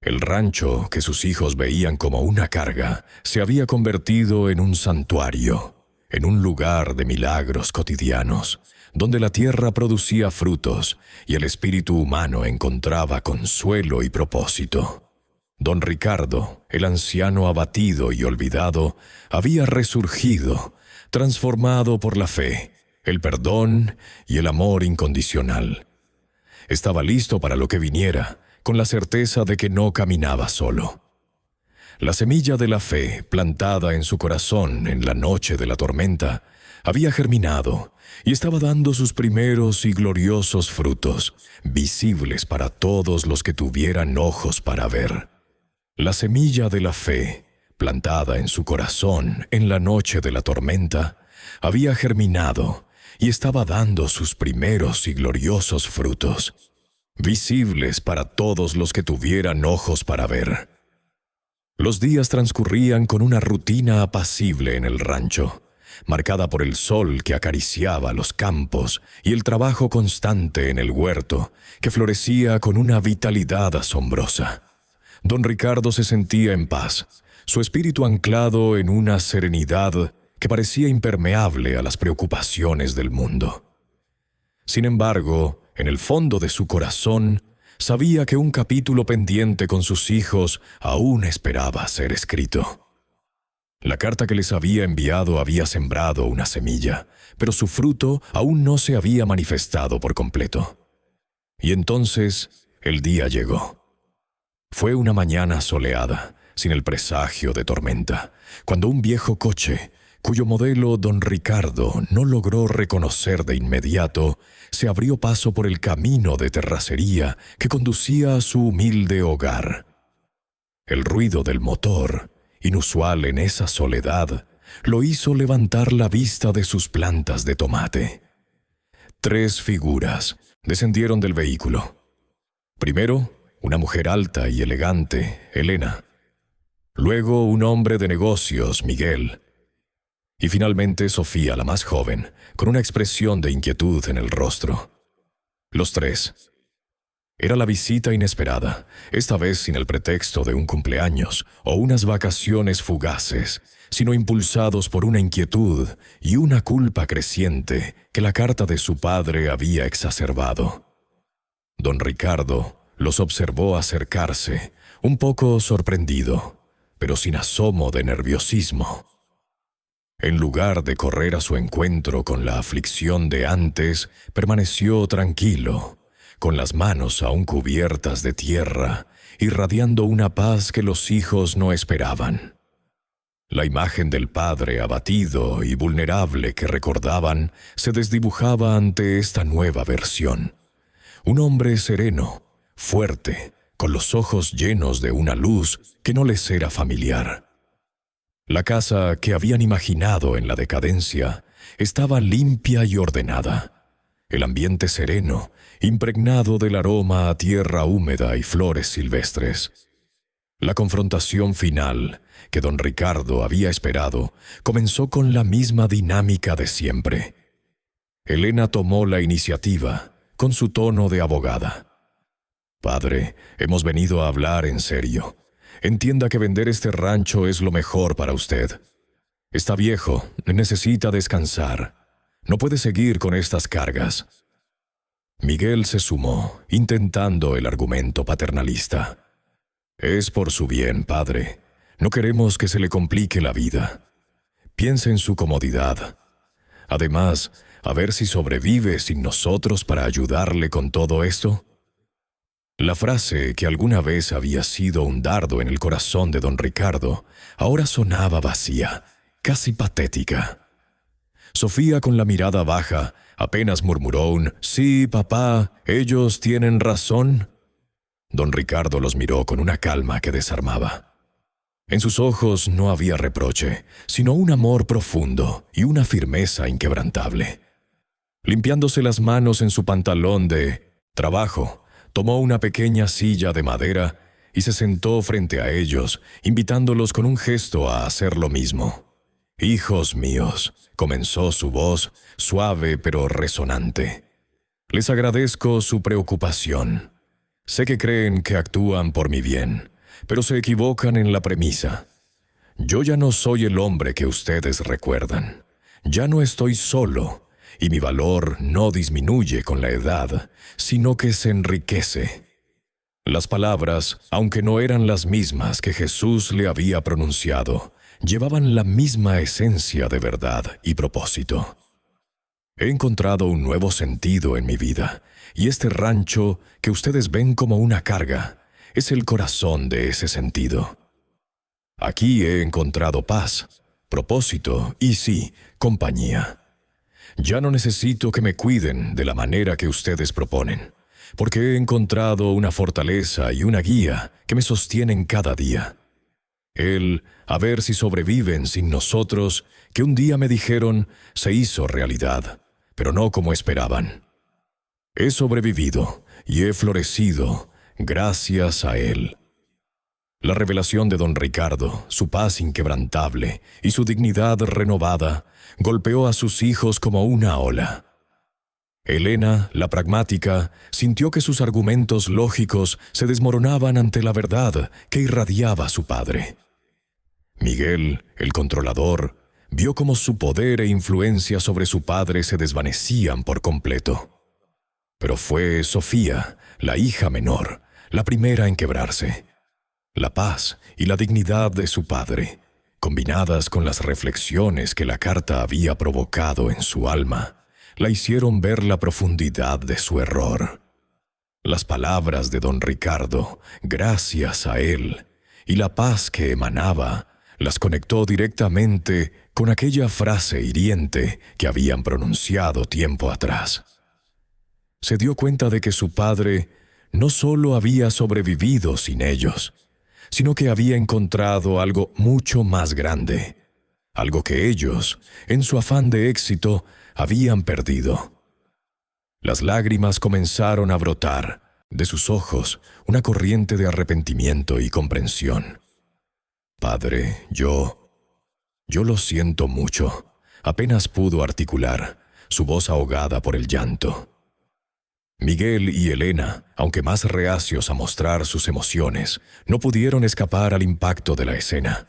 El rancho, que sus hijos veían como una carga, se había convertido en un santuario, en un lugar de milagros cotidianos, donde la tierra producía frutos y el espíritu humano encontraba consuelo y propósito. Don Ricardo, el anciano abatido y olvidado, había resurgido, transformado por la fe, el perdón y el amor incondicional. Estaba listo para lo que viniera, con la certeza de que no caminaba solo. La semilla de la fe, plantada en su corazón en la noche de la tormenta, había germinado y estaba dando sus primeros y gloriosos frutos, visibles para todos los que tuvieran ojos para ver. La semilla de la fe, plantada en su corazón en la noche de la tormenta, había germinado y estaba dando sus primeros y gloriosos frutos, visibles para todos los que tuvieran ojos para ver. Los días transcurrían con una rutina apacible en el rancho, marcada por el sol que acariciaba los campos y el trabajo constante en el huerto, que florecía con una vitalidad asombrosa. Don Ricardo se sentía en paz, su espíritu anclado en una serenidad que parecía impermeable a las preocupaciones del mundo. Sin embargo, en el fondo de su corazón, sabía que un capítulo pendiente con sus hijos aún esperaba ser escrito. La carta que les había enviado había sembrado una semilla, pero su fruto aún no se había manifestado por completo. Y entonces el día llegó. Fue una mañana soleada, sin el presagio de tormenta, cuando un viejo coche, cuyo modelo don Ricardo no logró reconocer de inmediato, se abrió paso por el camino de terracería que conducía a su humilde hogar. El ruido del motor, inusual en esa soledad, lo hizo levantar la vista de sus plantas de tomate. 3 figuras descendieron del vehículo. Primero, una mujer alta y elegante, Elena. Luego, un hombre de negocios, Miguel. Y finalmente Sofía, la más joven, con una expresión de inquietud en el rostro. Los 3. Era la visita inesperada, esta vez sin el pretexto de un cumpleaños o unas vacaciones fugaces, sino impulsados por una inquietud y una culpa creciente que la carta de su padre había exacerbado. Don Ricardo los observó acercarse, un poco sorprendido, pero sin asomo de nerviosismo. En lugar de correr a su encuentro con la aflicción de antes, permaneció tranquilo, con las manos aún cubiertas de tierra, irradiando una paz que los hijos no esperaban. La imagen del padre abatido y vulnerable que recordaban se desdibujaba ante esta nueva versión. Un hombre sereno, fuerte, con los ojos llenos de una luz que no les era familiar. La casa que habían imaginado en la decadencia estaba limpia y ordenada. El ambiente sereno, impregnado del aroma a tierra húmeda y flores silvestres. La confrontación final, que don Ricardo había esperado, comenzó con la misma dinámica de siempre. Elena tomó la iniciativa, con su tono de abogada. «Padre, hemos venido a hablar en serio. Entienda que vender este rancho es lo mejor para usted. Está viejo, necesita descansar. No puede seguir con estas cargas». Miguel se sumó, intentando el argumento paternalista. «Es por su bien, padre. No queremos que se le complique la vida. Piense en su comodidad. Además, a ver si sobrevive sin nosotros para ayudarle con todo esto». La frase, que alguna vez había sido un dardo en el corazón de don Ricardo, ahora sonaba vacía, casi patética. Sofía, con la mirada baja, apenas murmuró un «Sí, papá, ellos tienen razón». Don Ricardo los miró con una calma que desarmaba. En sus ojos no había reproche, sino un amor profundo y una firmeza inquebrantable. Limpiándose las manos en su pantalón de trabajo, tomó una pequeña silla de madera y se sentó frente a ellos, invitándolos con un gesto a hacer lo mismo. «Hijos míos», comenzó su voz, suave pero resonante. «Les agradezco su preocupación. Sé que creen que actúan por mi bien, pero se equivocan en la premisa. Yo ya no soy el hombre que ustedes recuerdan. Ya no estoy solo, y mi valor no disminuye con la edad, sino que se enriquece». Las palabras, aunque no eran las mismas que Jesús le había pronunciado, llevaban la misma esencia de verdad y propósito. He encontrado un nuevo sentido en mi vida, y este rancho que ustedes ven como una carga es el corazón de ese sentido. Aquí he encontrado paz, propósito y sí, compañía. Ya no necesito que me cuiden de la manera que ustedes proponen, porque he encontrado una fortaleza y una guía que me sostienen cada día. El a ver si sobreviven sin nosotros, que un día me dijeron, se hizo realidad, pero no como esperaban. He sobrevivido y he florecido gracias a él. La revelación de don Ricardo, su paz inquebrantable y su dignidad renovada, golpeó a sus hijos como una ola. Elena, la pragmática, sintió que sus argumentos lógicos se desmoronaban ante la verdad que irradiaba su padre. Miguel, el controlador, vio cómo su poder e influencia sobre su padre se desvanecían por completo. Pero fue Sofía, la hija menor, la primera en quebrarse. La paz y la dignidad de su padre, combinadas con las reflexiones que la carta había provocado en su alma, la hicieron ver la profundidad de su error. Las palabras de don Ricardo, gracias a él, y la paz que emanaba, las conectó directamente con aquella frase hiriente que habían pronunciado tiempo atrás. Se dio cuenta de que su padre no solo había sobrevivido sin ellos, sino que había encontrado algo mucho más grande, algo que ellos, en su afán de éxito, habían perdido. Las lágrimas comenzaron a brotar de sus ojos, una corriente de arrepentimiento y comprensión. «Padre, yo lo siento mucho», apenas pudo articular, su voz ahogada por el llanto. Miguel y Elena, aunque más reacios a mostrar sus emociones, no pudieron escapar al impacto de la escena.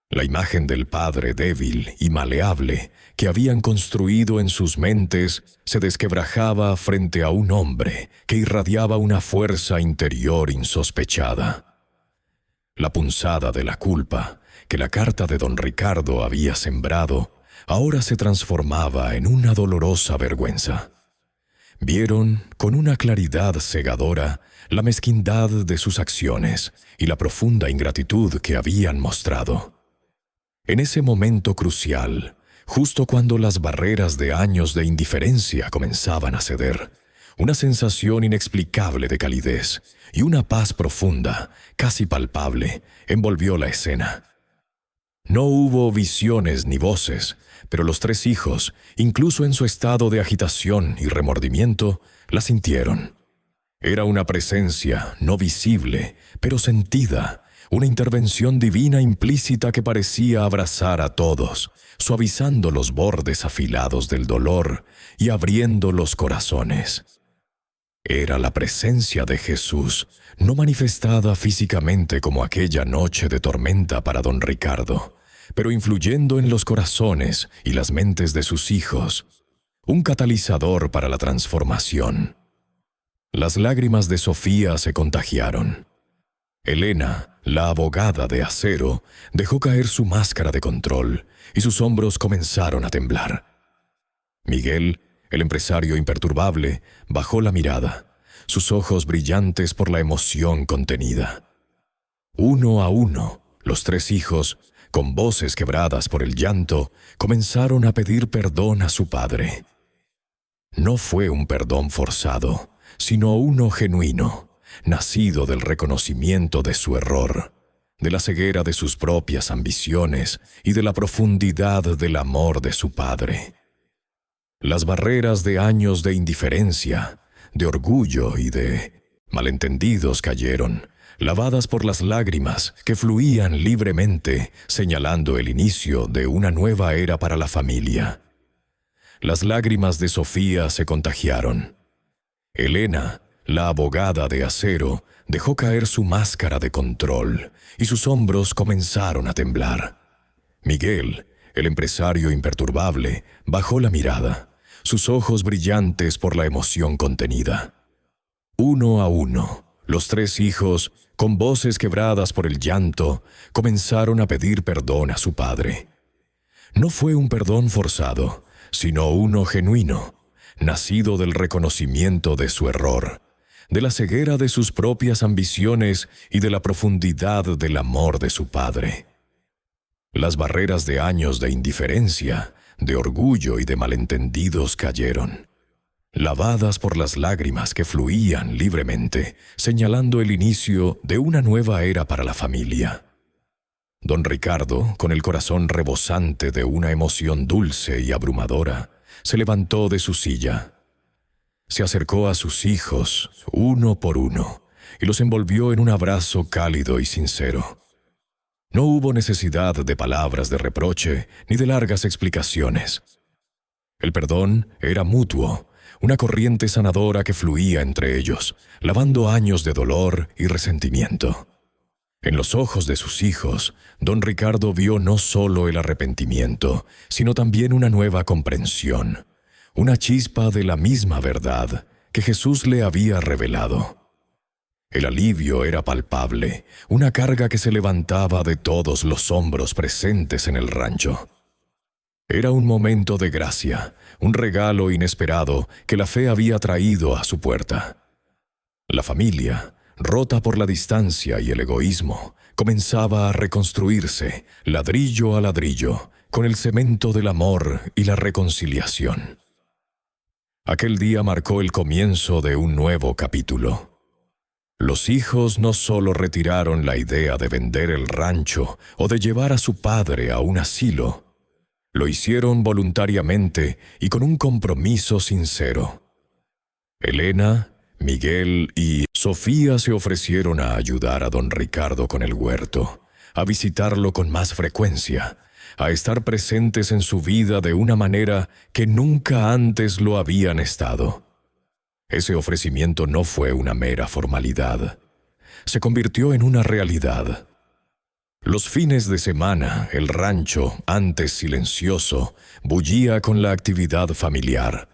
La imagen del padre débil y maleable que habían construido en sus mentes se desquebrajaba frente a un hombre que irradiaba una fuerza interior insospechada. La punzada de la culpa que la carta de don Ricardo había sembrado ahora se transformaba en una dolorosa vergüenza. Vieron con una claridad cegadora la mezquindad de sus acciones y la profunda ingratitud que habían mostrado. En ese momento crucial, justo cuando las barreras de años de indiferencia comenzaban a ceder, una sensación inexplicable de calidez y una paz profunda, casi palpable, envolvió la escena. No hubo visiones ni voces, pero los tres hijos, incluso en su estado de agitación y remordimiento, la sintieron. Era una presencia no visible, pero sentida, una intervención divina implícita que parecía abrazar a todos, suavizando los bordes afilados del dolor y abriendo los corazones. Era la presencia de Jesús, no manifestada físicamente como aquella noche de tormenta para don Ricardo, pero influyendo en los corazones y las mentes de sus hijos, un catalizador para la transformación. Las lágrimas de Sofía se contagiaron. Elena, la abogada de acero, dejó caer su máscara de control y sus hombros comenzaron a temblar. Miguel, el empresario imperturbable, bajó la mirada, sus ojos brillantes por la emoción contenida. Uno a uno, los tres hijos, con voces quebradas por el llanto, comenzaron a pedir perdón a su padre. No fue un perdón forzado, sino uno genuino, nacido del reconocimiento de su error, de la ceguera de sus propias ambiciones y de la profundidad del amor de su padre. Las barreras de años de indiferencia, de orgullo y de malentendidos cayeron, lavadas por las lágrimas que fluían libremente, señalando el inicio de una nueva era para la familia. Las lágrimas de Sofía se contagiaron. Elena, la abogada de acero, dejó caer su máscara de control y sus hombros comenzaron a temblar. Miguel, el empresario imperturbable, bajó la mirada, sus ojos brillantes por la emoción contenida. Uno a uno, los tres hijos, con voces quebradas por el llanto, comenzaron a pedir perdón a su padre. No fue un perdón forzado, sino uno genuino, nacido del reconocimiento de su error, de la ceguera de sus propias ambiciones y de la profundidad del amor de su padre. Las barreras de años de indiferencia, de orgullo y de malentendidos cayeron, lavadas por las lágrimas que fluían libremente, señalando el inicio de una nueva era para la familia. Don Ricardo, con el corazón rebosante de una emoción dulce y abrumadora, se levantó de su silla. Se acercó a sus hijos, uno por uno, y los envolvió en un abrazo cálido y sincero. No hubo necesidad de palabras de reproche ni de largas explicaciones. El perdón era mutuo, una corriente sanadora que fluía entre ellos, lavando años de dolor y resentimiento. En los ojos de sus hijos, don Ricardo vio no solo el arrepentimiento, sino también una nueva comprensión, una chispa de la misma verdad que Jesús le había revelado. El alivio era palpable, una carga que se levantaba de todos los hombros presentes en el rancho. Era un momento de gracia, un regalo inesperado que la fe había traído a su puerta. La familia, rota por la distancia y el egoísmo, comenzaba a reconstruirse, ladrillo a ladrillo, con el cemento del amor y la reconciliación. Aquel día marcó el comienzo de un nuevo capítulo. Los hijos no solo retiraron la idea de vender el rancho o de llevar a su padre a un asilo, lo hicieron voluntariamente y con un compromiso sincero. Elena, Miguel y Sofía se ofrecieron a ayudar a don Ricardo con el huerto, a visitarlo con más frecuencia, a estar presentes en su vida de una manera que nunca antes lo habían estado. Ese ofrecimiento no fue una mera formalidad. Se convirtió en una realidad. Los fines de semana, el rancho, antes silencioso, bullía con la actividad familiar.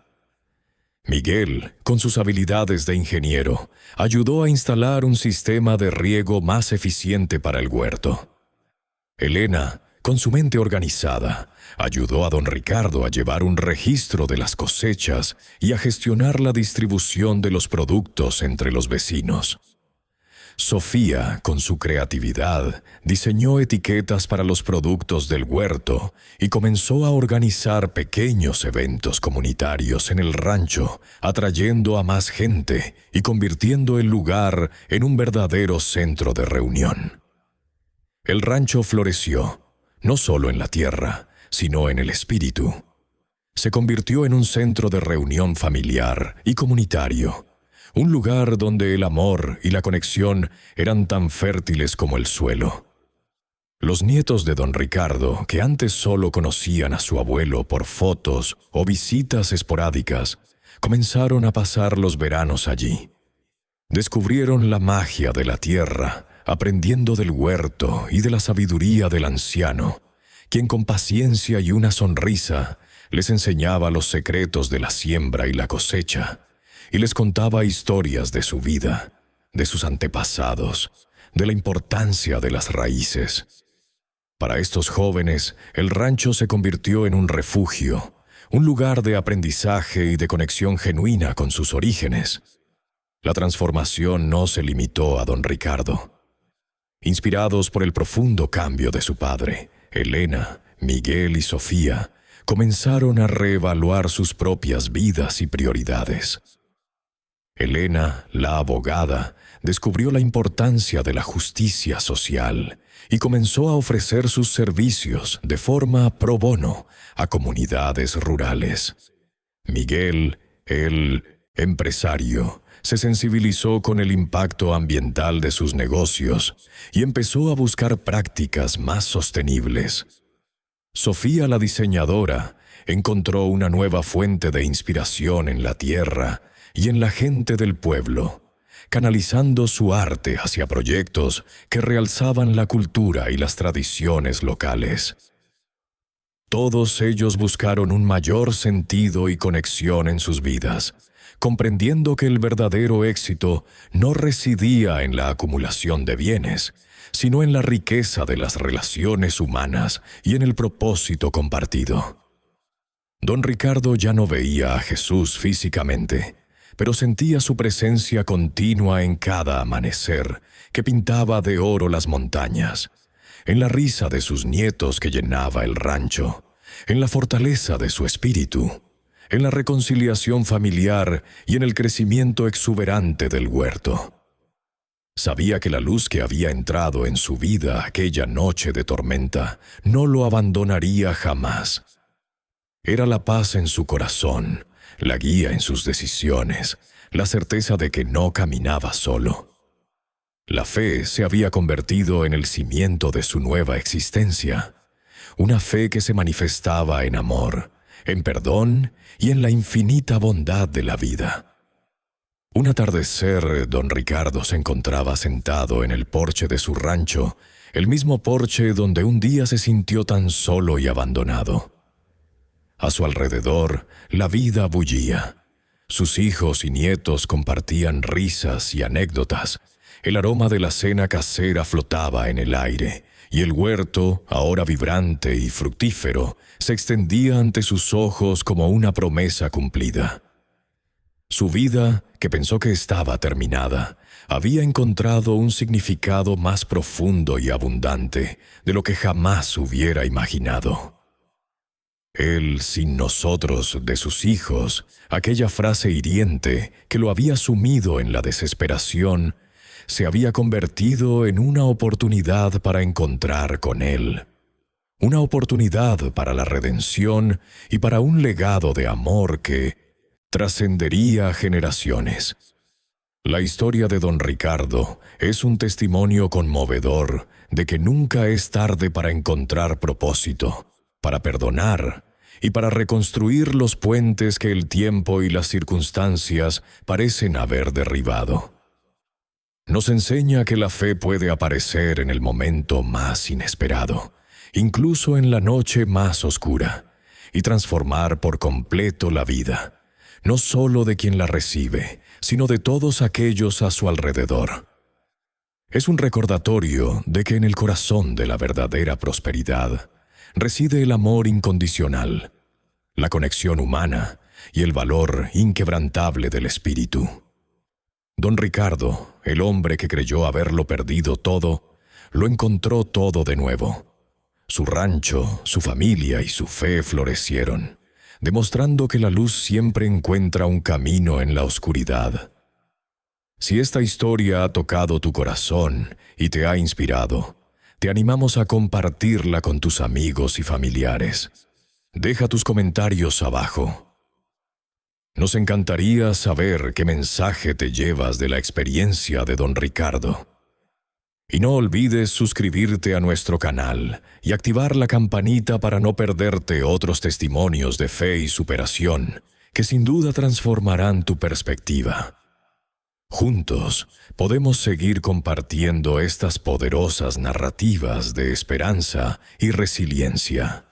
Miguel, con sus habilidades de ingeniero, ayudó a instalar un sistema de riego más eficiente para el huerto. Elena, con su mente organizada, ayudó a don Ricardo a llevar un registro de las cosechas y a gestionar la distribución de los productos entre los vecinos. Sofía, con su creatividad, diseñó etiquetas para los productos del huerto y comenzó a organizar pequeños eventos comunitarios en el rancho, atrayendo a más gente y convirtiendo el lugar en un verdadero centro de reunión. El rancho floreció, no solo en la tierra, sino en el espíritu. Se convirtió en un centro de reunión familiar y comunitario, un lugar donde el amor y la conexión eran tan fértiles como el suelo. Los nietos de don Ricardo, que antes solo conocían a su abuelo por fotos o visitas esporádicas, comenzaron a pasar los veranos allí. Descubrieron la magia de la tierra, aprendiendo del huerto y de la sabiduría del anciano, quien con paciencia y una sonrisa les enseñaba los secretos de la siembra y la cosecha, y les contaba historias de su vida, de sus antepasados, de la importancia de las raíces. Para estos jóvenes, el rancho se convirtió en un refugio, un lugar de aprendizaje y de conexión genuina con sus orígenes. La transformación no se limitó a don Ricardo. Inspirados por el profundo cambio de su padre, Elena, Miguel y Sofía comenzaron a reevaluar sus propias vidas y prioridades. Elena, la abogada, descubrió la importancia de la justicia social y comenzó a ofrecer sus servicios de forma pro bono a comunidades rurales. Miguel, el empresario, se sensibilizó con el impacto ambiental de sus negocios y empezó a buscar prácticas más sostenibles. Sofía, la diseñadora, encontró una nueva fuente de inspiración en la tierra y en la gente del pueblo, canalizando su arte hacia proyectos que realzaban la cultura y las tradiciones locales. Todos ellos buscaron un mayor sentido y conexión en sus vidas, comprendiendo que el verdadero éxito no residía en la acumulación de bienes, sino en la riqueza de las relaciones humanas y en el propósito compartido. Don Ricardo ya no veía a Jesús físicamente, pero sentía su presencia continua en cada amanecer que pintaba de oro las montañas, en la risa de sus nietos que llenaba el rancho, en la fortaleza de su espíritu, en la reconciliación familiar y en el crecimiento exuberante del huerto. Sabía que la luz que había entrado en su vida aquella noche de tormenta no lo abandonaría jamás. Era la paz en su corazón, la guía en sus decisiones, la certeza de que no caminaba solo. La fe se había convertido en el cimiento de su nueva existencia, una fe que se manifestaba en amor, en perdón y en la infinita bondad de la vida. Un atardecer, don Ricardo se encontraba sentado en el porche de su rancho, el mismo porche donde un día se sintió tan solo y abandonado. A su alrededor, la vida bullía. Sus hijos y nietos compartían risas y anécdotas. El aroma de la cena casera flotaba en el aire, y el huerto, ahora vibrante y fructífero, se extendía ante sus ojos como una promesa cumplida. Su vida, que pensó que estaba terminada, había encontrado un significado más profundo y abundante de lo que jamás hubiera imaginado. Él, sin nosotros, de sus hijos, aquella frase hiriente que lo había sumido en la desesperación, se había convertido en una oportunidad para encontrar con Él. Una oportunidad para la redención y para un legado de amor que trascendería generaciones. La historia de don Ricardo es un testimonio conmovedor de que nunca es tarde para encontrar propósito, para perdonar y para reconstruir los puentes que el tiempo y las circunstancias parecen haber derribado. Nos enseña que la fe puede aparecer en el momento más inesperado, incluso en la noche más oscura, y transformar por completo la vida, no solo de quien la recibe, sino de todos aquellos a su alrededor. Es un recordatorio de que en el corazón de la verdadera prosperidad reside el amor incondicional, la conexión humana y el valor inquebrantable del espíritu. Don Ricardo, el hombre que creyó haberlo perdido todo, lo encontró todo de nuevo. Su rancho, su familia y su fe florecieron, demostrando que la luz siempre encuentra un camino en la oscuridad. Si esta historia ha tocado tu corazón y te ha inspirado, te animamos a compartirla con tus amigos y familiares. Deja tus comentarios abajo. Nos encantaría saber qué mensaje te llevas de la experiencia de don Ricardo. Y no olvides suscribirte a nuestro canal y activar la campanita para no perderte otros testimonios de fe y superación que sin duda transformarán tu perspectiva. Juntos podemos seguir compartiendo estas poderosas narrativas de esperanza y resiliencia.